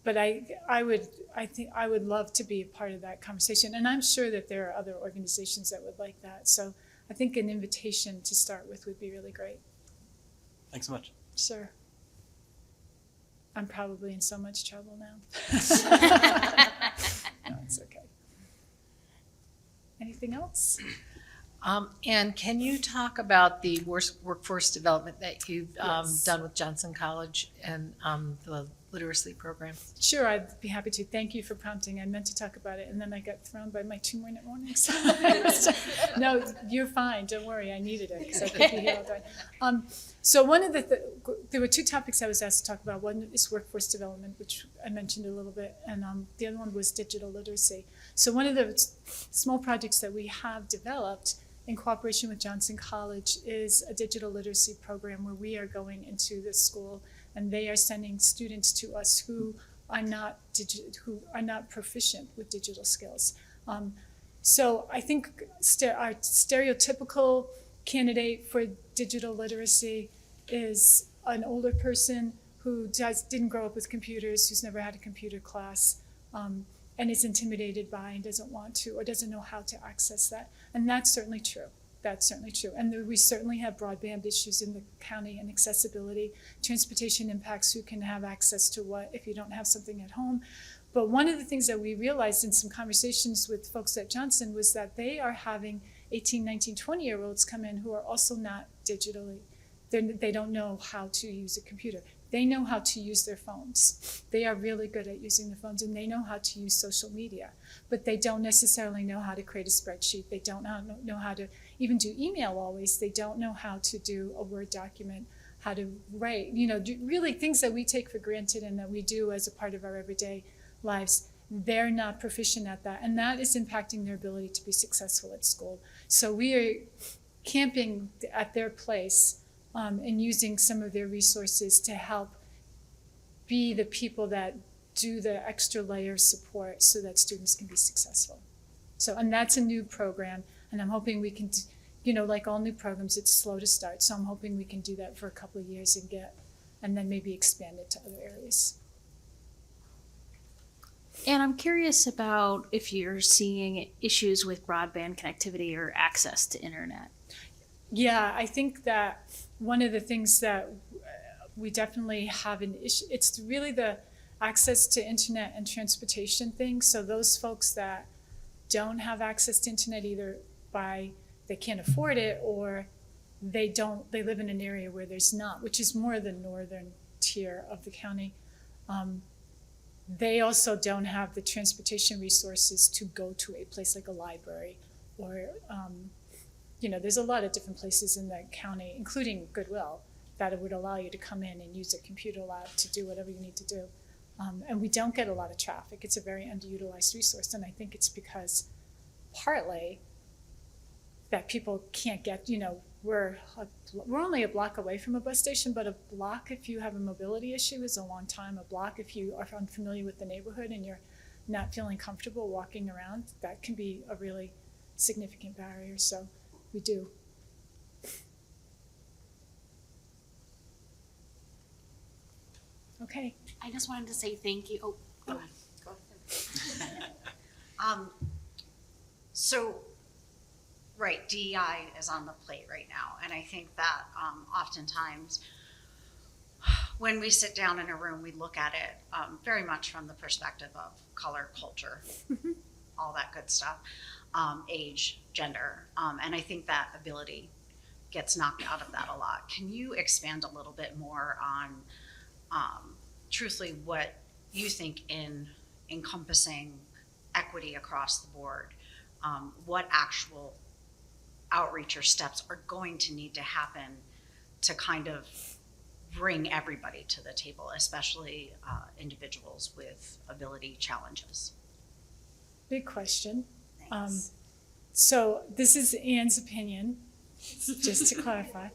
But I would love to be a part of that conversation, and I'm sure that there are other organizations that would like that. So I think an invitation to start with would be really great. Thanks so much. Sure. I'm probably in so much trouble now. No, it's okay. Anything else? And can you talk about the workforce development that you've Yes. done with Johnson College and the literacy program? Sure, I'd be happy to. Thank you for prompting. I meant to talk about it, and then I got thrown by my 2-minute warnings. No, you're fine. Don't worry. I needed it because I could be here all day. So one of there were 2 topics I was asked to talk about. One is workforce development, which I mentioned a little bit, and the other one was digital literacy. So one of the small projects that we have developed in cooperation with Johnson College is a digital literacy program where we are going into the school and they are sending students to us who are not proficient with digital skills. So I think our stereotypical candidate for digital literacy is an older person who didn't grow up with computers, who's never had a computer class, and is intimidated by and doesn't want to or doesn't know how to access that. And that's certainly true. That's certainly true. And we certainly have broadband issues in the county and accessibility. Transportation impacts who can have access to what if you don't have something at home. But one of the things that we realized in some conversations with folks at Johnson was that they are having 18, 19, 20-year-olds come in who are also not digitally. They don't know how to use a computer. they know how to use their phones. They are really good at using their phones, and they know how to use social media, but they don't necessarily know how to create a spreadsheet. They don't know how to even do email always. They don't know how to do a Word document, how to write, do really things that we take for granted and that we do as a part of our everyday lives. They're not proficient at that, and that is impacting their ability to be successful at school. So we are camping at their place and using some of their resources to help be the people that do the extra layer of support so that students can be successful. So, and that's a new program, and I'm hoping we can, like all new programs, it's slow to start. So I'm hoping we can do that for a couple of years and then maybe expand it to other areas. And I'm curious about if you're seeing issues with broadband connectivity or access to internet. Yeah, I think that one of the things that we definitely have an issue, it's really the access to internet and transportation thing. So those folks that don't have access to internet either they can't afford it, or they live in an area where there's not, which is more the northern tier of the county. They also don't have the transportation resources to go to a place like a library or, there's a lot of different places in the county, including Goodwill, that it would allow you to come in and use a computer lab to do whatever you need to do. And we don't get a lot of traffic. It's a very underutilized resource. And I think it's because partly that people can't get, we're only a block away from a bus station, but a block if you have a mobility issue is a long time. A block if you are unfamiliar with the neighborhood and you're not feeling comfortable walking around, that can be a really significant barrier. So we do. Okay. I just wanted to say thank you. Oh, go ahead. So, right, DEI is on the plate right now, and I think that oftentimes when we sit down in a room, we look at it very much from the perspective of color, culture, all that good stuff, age, gender, and I think that ability gets knocked out of that a lot. Can you expand a little bit more on truthfully what you think in encompassing equity across the board, what actual outreach or steps are going to need to happen to kind of bring everybody to the table, especially individuals with ability challenges? Big question. Thanks. So this is Anne's opinion, just to clarify.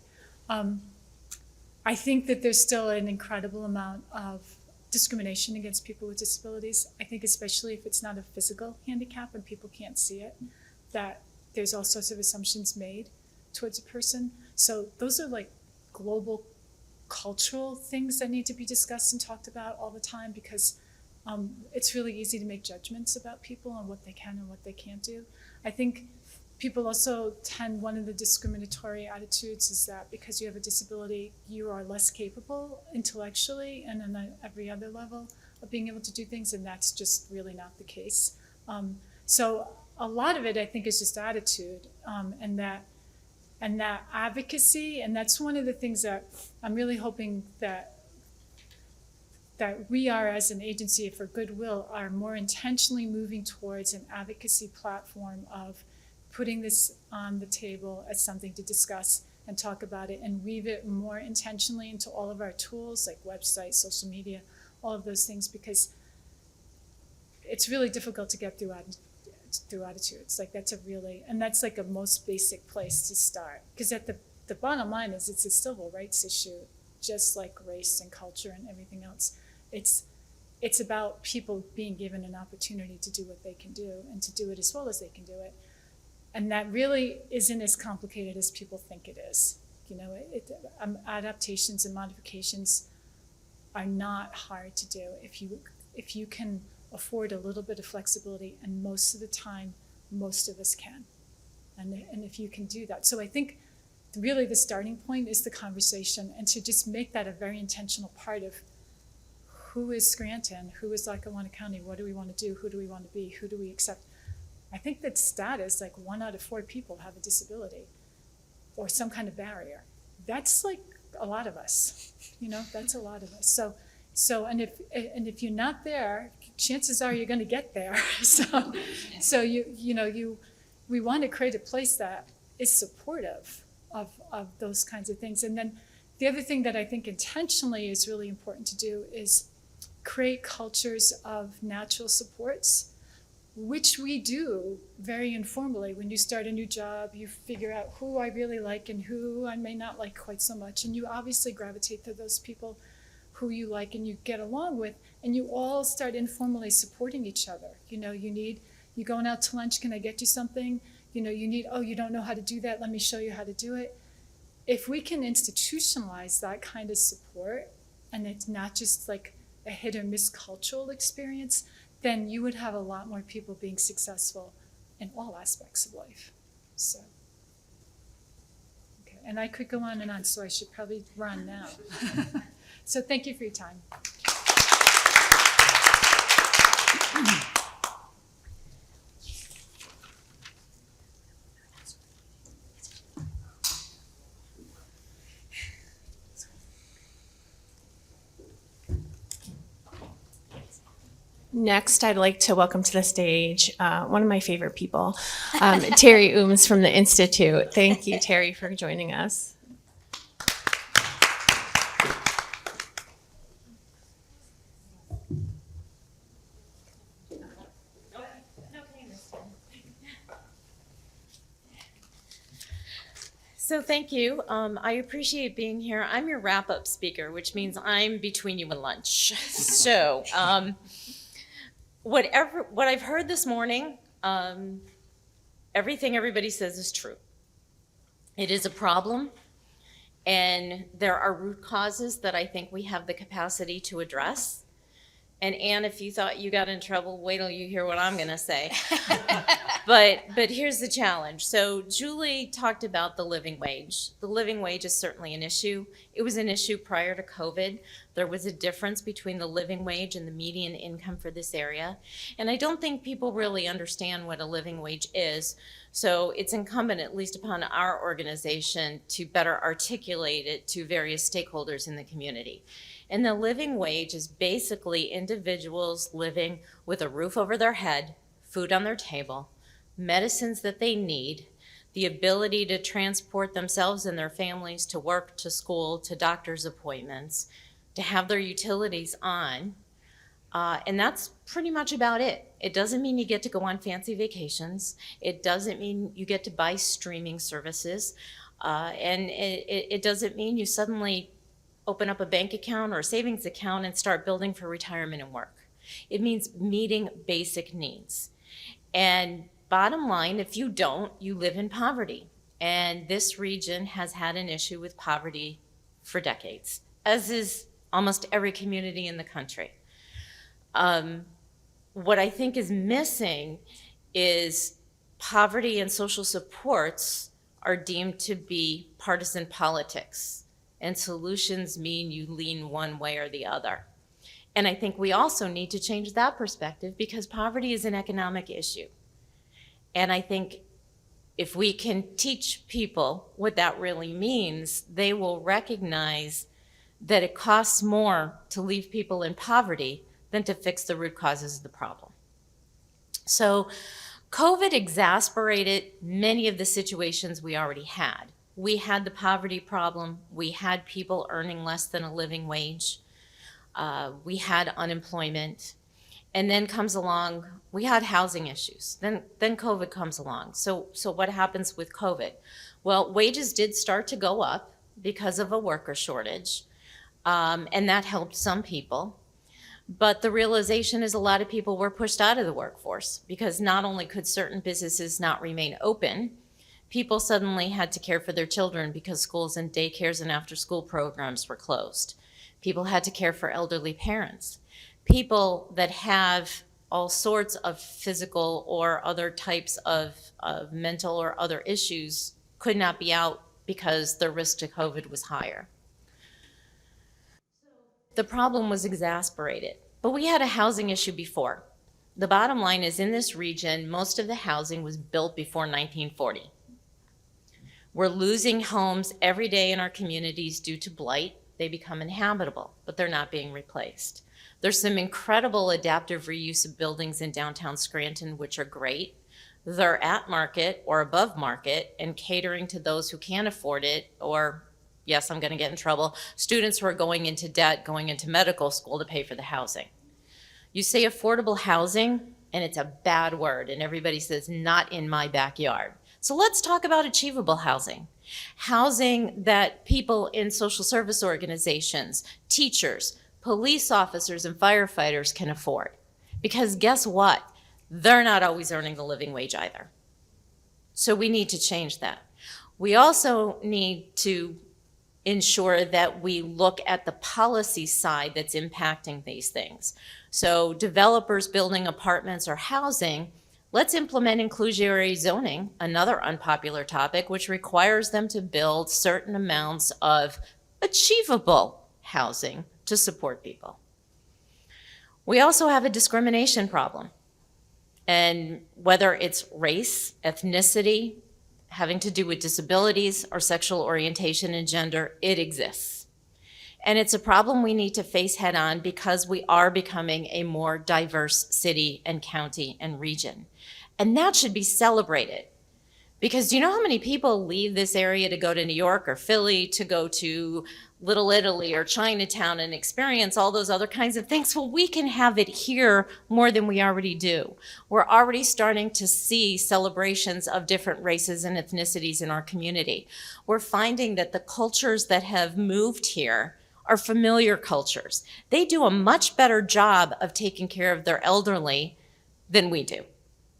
I think that there's still an incredible amount of discrimination against people with disabilities. I think especially if it's not a physical handicap and people can't see it, that there's all sorts of assumptions made towards a person. So those are like global cultural things that need to be discussed and talked about all the time, because it's really easy to make judgments about people and what they can and what they can't do. I think people also one of the discriminatory attitudes is that because you have a disability, you are less capable intellectually and on every other level of being able to do things, and that's just really not the case. So a lot of it, I think, is just attitude, and that advocacy, and that's one of the things that I'm really hoping that we are, as an agency for Goodwill, are more intentionally moving towards an advocacy platform of putting this on the table as something to discuss and talk about it, and weave it more intentionally into all of our tools like websites, social media, all of those things, because it's really difficult to get through attitudes. Like that's that's like a most basic place to start, because at the bottom line is it's a civil rights issue, just like race and culture and everything else. It's about people being given an opportunity to do what they can do and to do it as well as they can do it. And that really isn't as complicated as people think it is. Adaptations and modifications are not hard to do if you can afford a little bit of flexibility, and most of the time, most of us can. And if you can do that. So I think really the starting point is the conversation, and to just make that a very intentional part of who is Scranton, who is Lackawanna County, what do we want to do, who do we want to be, who do we accept. I think that status, like 1 out of 4 people have a disability or some kind of barrier. That's like a lot of us, that's a lot of us. So, and if you're not there, chances are you're going to get there. So we want to create a place that is supportive of those kinds of things. And then the other thing that I think intentionally is really important to do is create cultures of natural supports, which we do very informally. When you start a new job, you figure out who I really like and who I may not like quite so much. And you obviously gravitate to those people who you like and you get along with, and you all start informally supporting each other. You going out to lunch, can I get you something? You need, oh, you don't know how to do that, let me show you how to do it. If we can institutionalize that kind of support, and it's not just like a hit or miss cultural experience, then you would have a lot more people being successful in all aspects of life. So, okay, and I could go on and on, so I should probably run now. So thank you for your time. Next, I'd like to welcome to the stage one of my favorite people, Terry Ooms from the Institute. Thank you, Terry, for joining us. So thank you. I appreciate being here. I'm your wrap-up speaker, which means I'm between you and lunch. So what I've heard this morning, everything everybody says is true. It is a problem, and there are root causes that I think we have the capacity to address. And Anne, if you thought you got in trouble, wait till you hear what I'm going to say. But here's the challenge. So Julie talked about the living wage. The living wage is certainly an issue. It was an issue prior to COVID. There was a difference between the living wage and the median income for this area. And I don't think people really understand what a living wage is. So it's incumbent, at least upon our organization, to better articulate it to various stakeholders in the community. And the living wage is basically individuals living with a roof over their head, food on their table, medicines that they need, the ability to transport themselves and their families to work, to school, to doctor's appointments, to have their utilities on. And that's pretty much about it. It doesn't mean you get to go on fancy vacations. It doesn't mean you get to buy streaming services. And it doesn't mean you suddenly open up a bank account or a savings account and start building for retirement and work. It means meeting basic needs. And bottom line, if you don't, you live in poverty. And this region has had an issue with poverty for decades, as is almost every community in the country. What I think is missing is poverty and social supports are deemed to be partisan politics. And solutions mean you lean one way or the other. And I think we also need to change that perspective, because poverty is an economic issue. And I think if we can teach people what that really means, they will recognize that it costs more to leave people in poverty than to fix the root causes of the problem. So COVID exacerbated many of the situations we already had. We had the poverty problem. We had people earning less than a living wage. We had unemployment. And then comes along, we had housing issues. Then COVID comes along. So what happens with COVID? Well, wages did start to go up because of a worker shortage. And that helped some people. But the realization is a lot of people were pushed out of the workforce, because not only could certain businesses not remain open, people suddenly had to care for their children because schools and daycares and after-school programs were closed. People had to care for elderly parents. People that have all sorts of physical or other types of mental or other issues could not be out because the risk to COVID was higher. The problem was exacerbated, but we had a housing issue before. The bottom line is, in this region, most of the housing was built before 1940. We're losing homes every day in our communities due to blight. They become inhabitable, but they're not being replaced. There's some incredible adaptive reuse of buildings in downtown Scranton, which are great. They're at market or above market and catering to those who can't afford it, or, yes, I'm gonna get in trouble, students who are going into debt, going into medical school to pay for the housing. You say affordable housing, and it's a bad word, and everybody says, not in my backyard. So let's talk about achievable housing. Housing that people in social service organizations, teachers, police officers, and firefighters can afford. Because guess what? They're not always earning the living wage either. So we need to change that. We also need to ensure that we look at the policy side that's impacting these things. So developers building apartments or housing, let's implement inclusionary zoning, another unpopular topic, which requires them to build certain amounts of achievable housing to support people. We also have a discrimination problem. And whether it's race, ethnicity, having to do with disabilities or sexual orientation and gender, it exists. And it's a problem we need to face head on because we are becoming a more diverse city and county and region. And that should be celebrated. Because do you know how many people leave this area to go to New York or Philly, to go to Little Italy or Chinatown and experience all those other kinds of things? Well, we can have it here more than we already do. We're already starting to see celebrations of different races and ethnicities in our community. We're finding that the cultures that have moved here are familiar cultures. They do a much better job of taking care of their elderly than we do.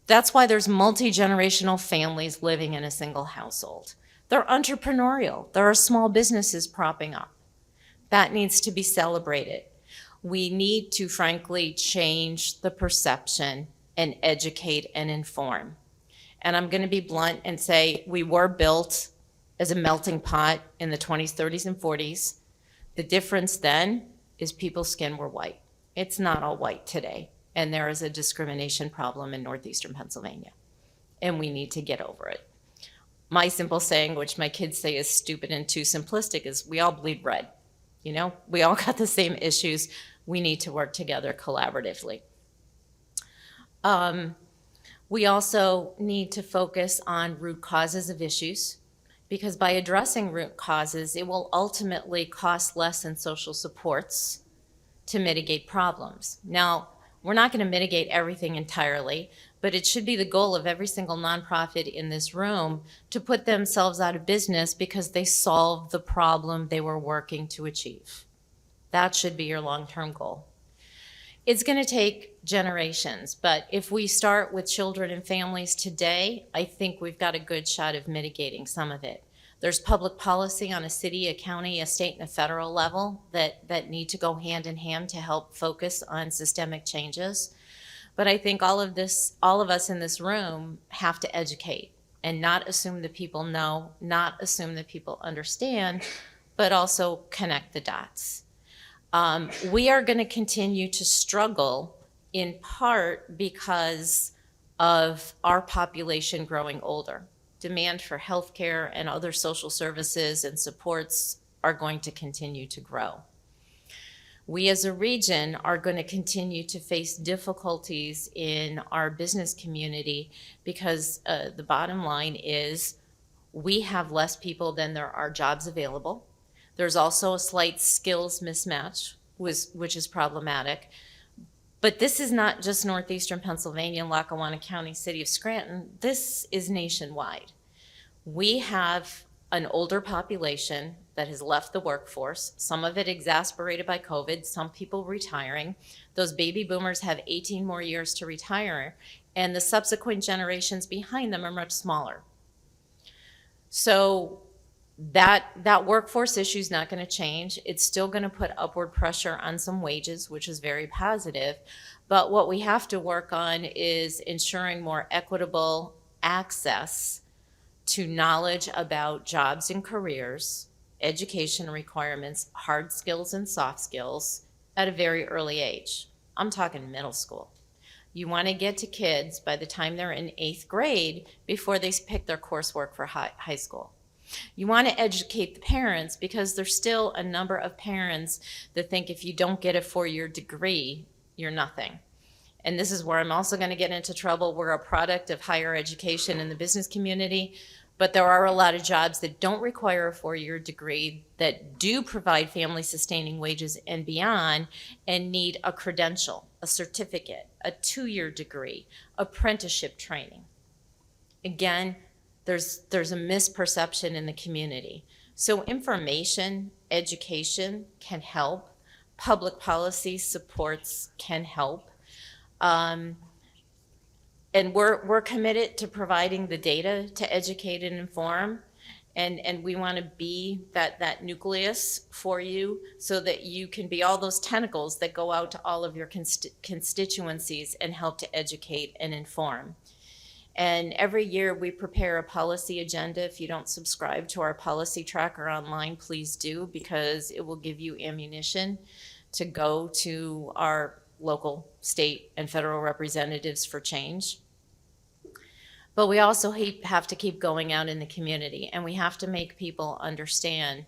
That's why there's multi-generational families living in a single household. They're entrepreneurial. There are small businesses propping up. That needs to be celebrated. We need to, frankly, change the perception and educate and inform. And I'm going to be blunt and say we were built as a melting pot in the 20s, 30s, and 40s. The difference then is people's skin were white. It's not all white today. And there is a discrimination problem in northeastern Pennsylvania. And we need to get over it. My simple saying, which my kids say is stupid and too simplistic, is we all bleed red. You know, we all got the same issues. We need to work together collaboratively. We also need to focus on root causes of issues, because by addressing root causes, it will ultimately cost less in social supports to mitigate problems. Now, we're not going to mitigate everything entirely, but it should be the goal of every single nonprofit in this room to put themselves out of business because they solved the problem they were working to achieve. That should be your long-term goal. It's going to take generations, but if we start with children and families today, I think we've got a good shot of mitigating some of it. There's public policy on a city, a county, a state, and a federal level that need to go hand in hand to help focus on systemic changes. But I think all of us in this room have to educate and not assume that people know, not assume that people understand, but also connect the dots. We are going to continue to struggle in part because of our population growing older. Demand for healthcare and other social services and supports are going to continue to grow. We as a region are going to continue to face difficulties in our business community because the bottom line is we have less people than there are jobs available. There's also a slight skills mismatch, which is problematic. But this is not just northeastern Pennsylvania and Lackawanna County, city of Scranton. This is nationwide. We have an older population that has left the workforce, some of it exacerbated by COVID, some people retiring. Those baby boomers have 18 more years to retire, and the subsequent generations behind them are much smaller. So that workforce issue is not going to change. It's still going to put upward pressure on some wages, which is very positive. But what we have to work on is ensuring more equitable access to knowledge about jobs and careers, education requirements, hard skills and soft skills at a very early age. I'm talking middle school. You want to get to kids by the time they're in 8th grade before they pick their coursework for high school. You want to educate the parents because there's still a number of parents that think if you don't get a 4-year degree, you're nothing. And this is where I'm also going to get into trouble. We're a product of higher education in the business community, but there are a lot of jobs that don't require a 4-year degree, that do provide family sustaining wages and beyond, and need a credential, a certificate, a 2-year degree, apprenticeship training. Again, there's a misperception in the community. So information, education can help. Public policy supports can help. And we're committed to providing the data to educate and inform. And we want to be that nucleus for you so that you can be all those tentacles that go out to all of your constituencies and help to educate and inform. And every year we prepare a policy agenda. If you don't subscribe to our policy tracker online, please do, because it will give you ammunition to go to our local, state, and federal representatives for change. But we also have to keep going out in the community, and we have to make people understand,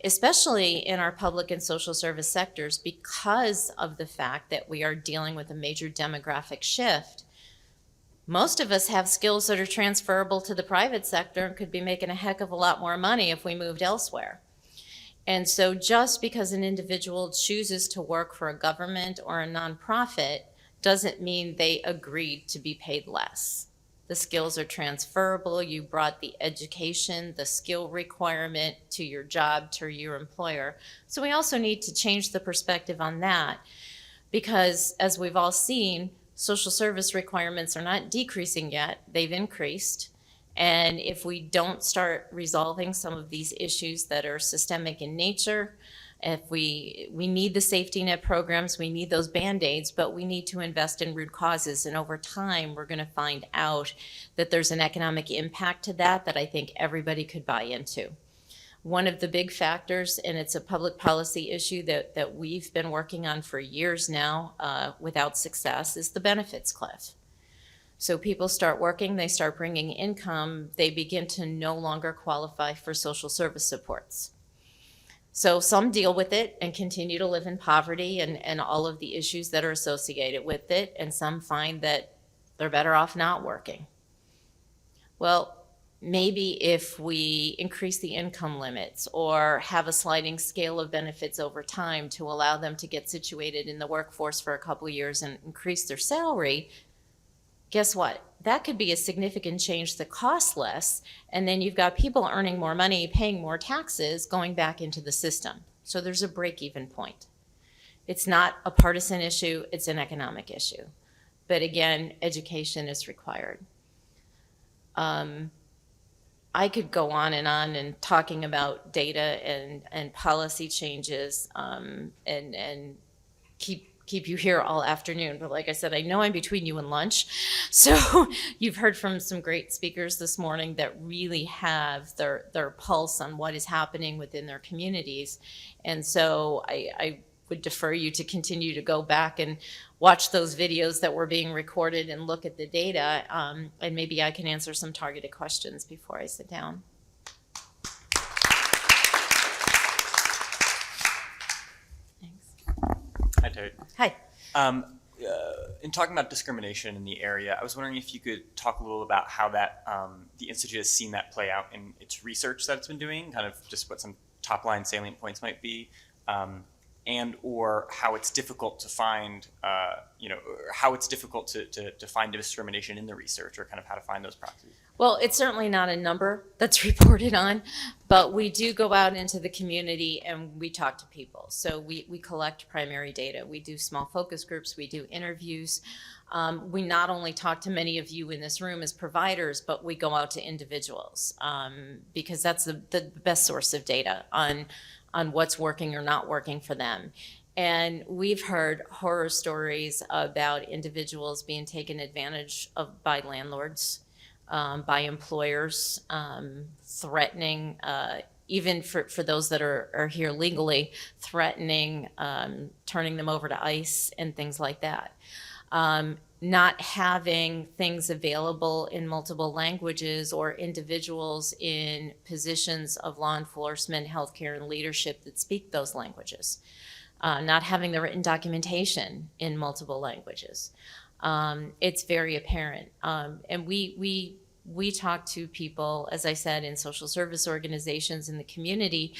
especially in our public and social service sectors, because of the fact that we are dealing with a major demographic shift. Most of us have skills that are transferable to the private sector and could be making a heck of a lot more money if we moved elsewhere. And so just because an individual chooses to work for a government or a nonprofit doesn't mean they agreed to be paid less. The skills are transferable. You brought the education, the skill requirement to your job, to your employer. So we also need to change the perspective on that, because as we've all seen, social service requirements are not decreasing yet, they've increased. And if we don't start resolving some of these issues that are systemic in nature, if we need the safety net programs, we need those Band-Aids, but we need to invest in root causes. And over time, we're gonna find out that there's an economic impact to that I think everybody could buy into. One of the big factors, and it's a public policy issue that we've been working on for years now without success, is the benefits cliff. So people start working, they start bringing income, they begin to no longer qualify for social service supports. So some deal with it and continue to live in poverty and all of the issues that are associated with it, and some find that they're better off not working. Well, maybe if we increase the income limits or have a sliding scale of benefits over time to allow them to get situated in the workforce for a couple of years and increase their salary, guess what? That could be a significant change that costs less, and then you've got people earning more money, paying more taxes, going back into the system. So there's a break-even point. It's not a partisan issue, it's an economic issue. But again, education is required. I could go on and talking about data and policy changes and keep you here all afternoon. But like I said, I know I'm between you and lunch. So you've heard from some great speakers this morning that really have their pulse on what is happening within their communities. And so I would defer you to continue to go back and watch those videos that were being recorded and look at the data, and maybe I can answer some targeted questions before I sit down. Thanks. Hi, Terry. Hi. In talking about discrimination in the area, I was wondering if you could talk a little about how that the Institute has seen that play out in its research that it's been doing, kind of just what some top-line salient points might be, and or how it's difficult to find, or how it's difficult to find discrimination in the research, or kind of how to find those proxies. Well, it's certainly not a number that's reported on, but we do go out into the community and we talk to people. So we collect primary data. We do small focus groups. We do interviews. We not only talk to many of you in this room as providers, but we go out to individuals because that's the best source of data on what's working or not working for them. And we've heard horror stories about individuals being taken advantage of by landlords, by employers, threatening, even for those that are here legally, threatening, turning them over to ICE and things like that. not having things available in multiple languages or individuals in positions of law enforcement, healthcare, and leadership that speak those languages. Not having the written documentation in multiple languages. It's very apparent. And we talk to people, as I said, in social service organizations in the community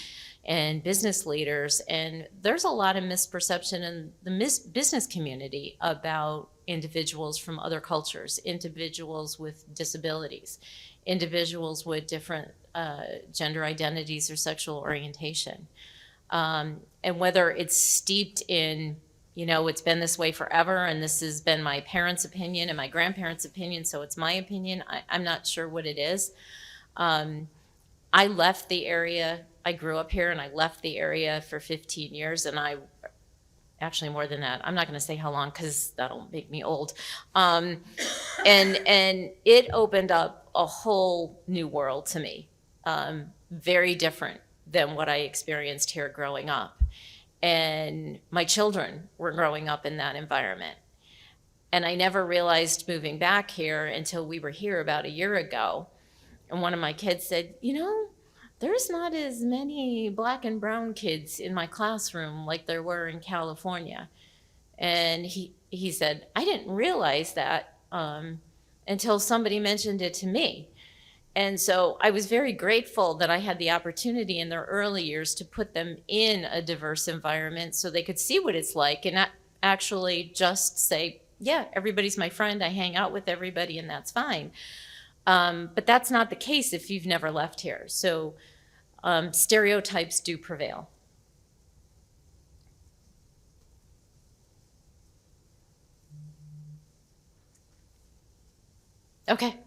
and business leaders, and there's a lot of misperception in the business community about individuals from other cultures, individuals with disabilities, individuals with different gender identities or sexual orientation. And whether it's steeped in, it's been this way forever, and this has been my parents' opinion and my grandparents' opinion, so it's my opinion. I'm not sure what it is. I left the area. I grew up here, and I left the area for 15 years, and actually more than that. I'm not going to say how long because that'll make me old. And it opened up a whole new world to me, very different than what I experienced here growing up. And my children were growing up in that environment. And I never realized moving back here until we were here about a year ago. And one of my kids said, there's not as many black and brown kids in my classroom like there were in California. And he said, I didn't realize that until somebody mentioned it to me. And so I was very grateful that I had the opportunity in their early years to put them in a diverse environment so they could see what it's like and not actually just say, yeah, everybody's my friend, I hang out with everybody, and that's fine. But that's not the case if you've never left here. So stereotypes do prevail. Okay.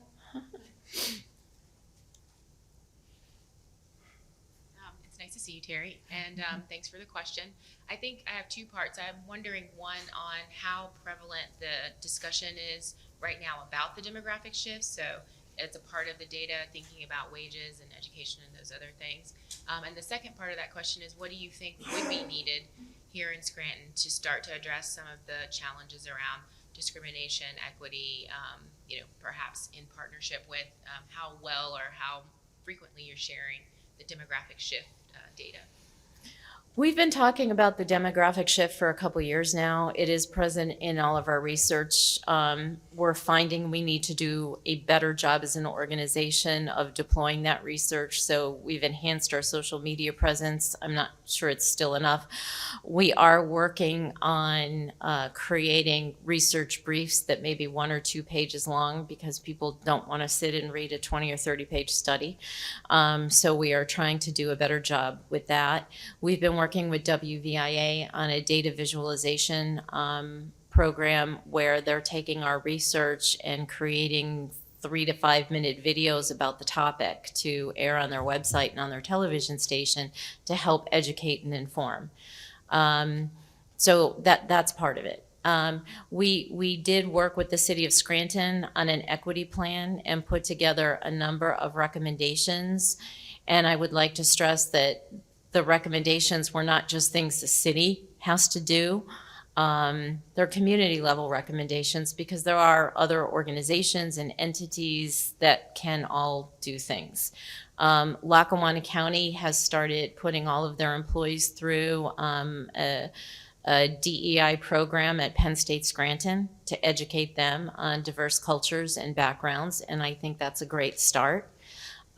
It's nice to see you, Terry, and thanks for the question. I think I have two parts. I'm wondering, one, on how prevalent the discussion is right now about the demographic shifts. So it's a part of the data, thinking about wages and education and those other things. And the second part of that question is, what do you think would be needed here in Scranton to start to address some of the challenges around discrimination, equity, perhaps in partnership with how well or how frequently you're sharing the demographic shift data? We've been talking about the demographic shift for a couple years now. It is present in all of our research. We're finding we need to do a better job as an organization of deploying that research. So we've enhanced our social media presence. I'm not sure it's still enough. We are working on creating research briefs that may be 1 or 2 pages long because people don't want to sit and read a 20 or 30 page study. So we are trying to do a better job with that. We've been working with WVIA on a data visualization program where they're taking our research and creating 3 to 5 minute videos about the topic to air on their website and on their television station to help educate and inform. So that's part of it. We did work with the city of Scranton on an equity plan and put together a number of recommendations. And I would like to stress that the recommendations were not just things the city has to do. They're community level recommendations because there are other organizations and entities that can all do things. Lackawanna County has started putting all of their employees through a DEI program at Penn State Scranton to educate them on diverse cultures and backgrounds, and I think that's a great start.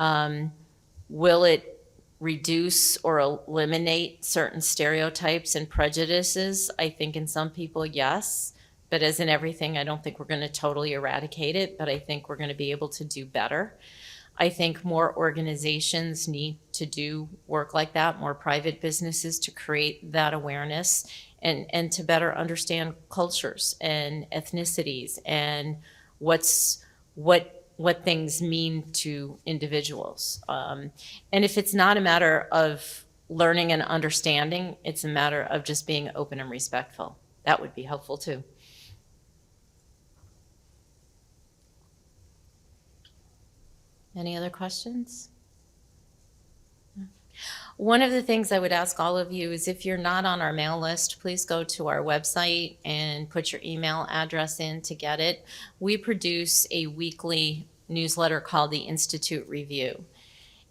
Will it reduce or eliminate certain stereotypes and prejudices? I think in some people, yes. But as in everything, I don't think we're going to totally eradicate it, but I think we're going to be able to do better. I think more organizations need to do work like that, more private businesses to create that awareness and to better understand cultures and ethnicities and what things mean to individuals. And if it's not a matter of learning and understanding, it's a matter of just being open and respectful. That would be helpful too. Any other questions? One of the things I would ask all of you is if you're not on our mail list, please go to our website and put your email address in to get it. We produce a weekly newsletter called the Institute Review.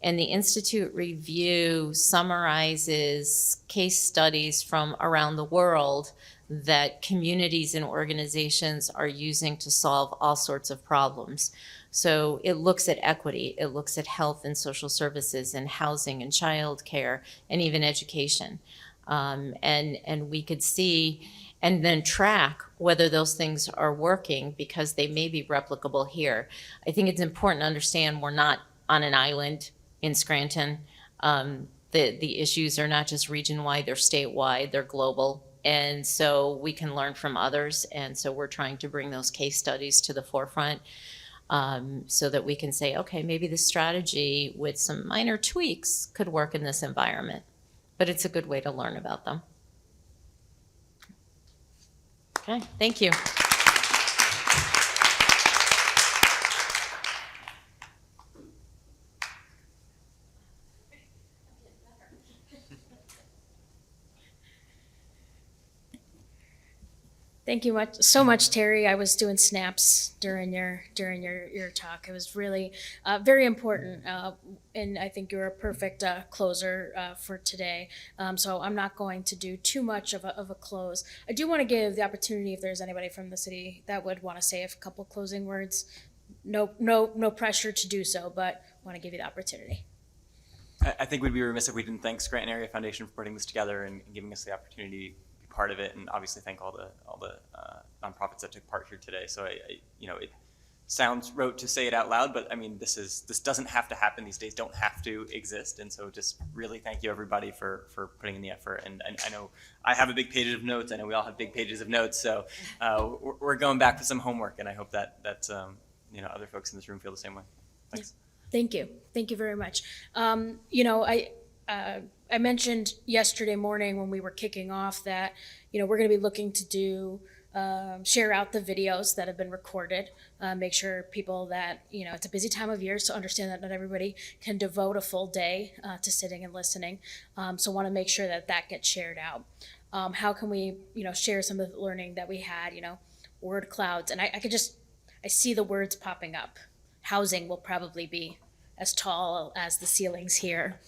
And the Institute Review summarizes case studies from around the world that communities and organizations are using to solve all sorts of problems. So it looks at equity, it looks at health and social services and housing and childcare and even education. And we could see and then track whether those things are working because they may be replicable here. I think it's important to understand we're not on an island in Scranton. The issues are not just region-wide, they're statewide, they're global. And so we can learn from others. And so we're trying to bring those case studies to the forefront so that we can say, okay, maybe this strategy with some minor tweaks could work in this environment. But it's a good way to learn about them. Okay, thank you. Thank you so much, Terry. I was doing snaps during your talk. It was really very important, and I think you're a perfect closer for today. So I'm not going to do too much of a close. I do want to give the opportunity if there's anybody from the city that would want to say a couple closing words. No pressure to do so, but want to give you the opportunity. I think we'd be remiss if we didn't thank Scranton Area Foundation for putting this together and giving us the opportunity part of it, and obviously thank all the nonprofits that took part here today. So it sounds rote to say it out loud, but I mean this doesn't have to happen. These days don't have to exist, and so just really thank you everybody for putting in the effort. And I know I have a big page of notes. I know we all have big pages of notes. So we're going back to some homework, and I hope that other folks in this room feel the same way. Thanks. Thank you very much. I mentioned yesterday morning when we were kicking off that, we're going to be looking to do, share out the videos that have been recorded, make sure people that, it's a busy time of year, so understand that not everybody can devote a full day to sitting and listening. So want to make sure that gets shared out. How can we, share some of the learning that we had, word clouds, and I see the words popping up. Housing will probably be as tall as the ceilings here.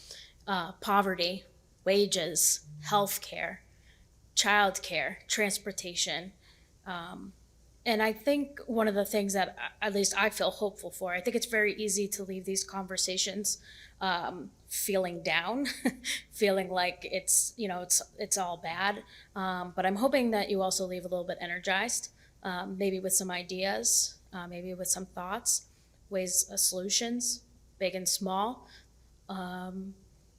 Poverty, wages, healthcare, childcare, transportation. And I think one of the things that at least I feel hopeful for, I think it's very easy to leave these conversations feeling down, feeling like it's all bad. But I'm hoping that you also leave a little bit energized, maybe with some ideas, maybe with some thoughts, ways, solutions, big and small.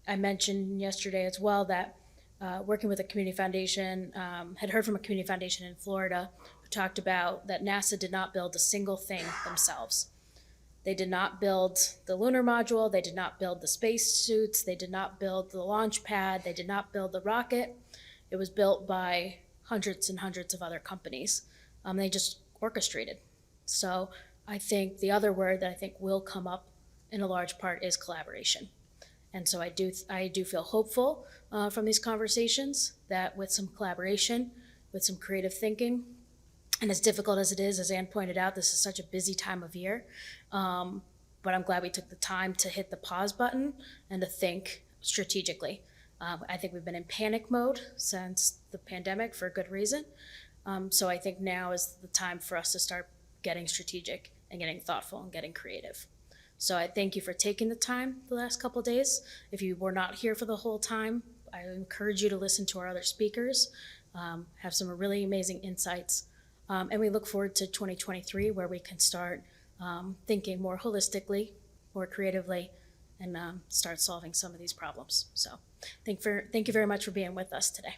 I mentioned yesterday as well that working with a community foundation, had heard from a community foundation in Florida who talked about that NASA did not build a single thing themselves. They did not build the lunar module, they did not build the space suits, they did not build the launch pad, they did not build the rocket. It was built by hundreds and hundreds of other companies. They just orchestrated. So I think the other word that I think will come up in a large part is collaboration. And so I do feel hopeful from these conversations that with some collaboration, with some creative thinking, and as difficult as it is, as Ann pointed out, this is such a busy time of year. But I'm glad we took the time to hit the pause button and to think strategically. I think we've been in panic mode since the pandemic for a good reason. So I think now is the time for us to start getting strategic and getting thoughtful and getting creative. So I thank you for taking the time the last couple of days. If you were not here for the whole time, I encourage you to listen to our other speakers, have some really amazing insights. And we look forward to 2023 where we can start thinking more holistically, more creatively, and start solving some of these problems. So thank you very much for being with us today.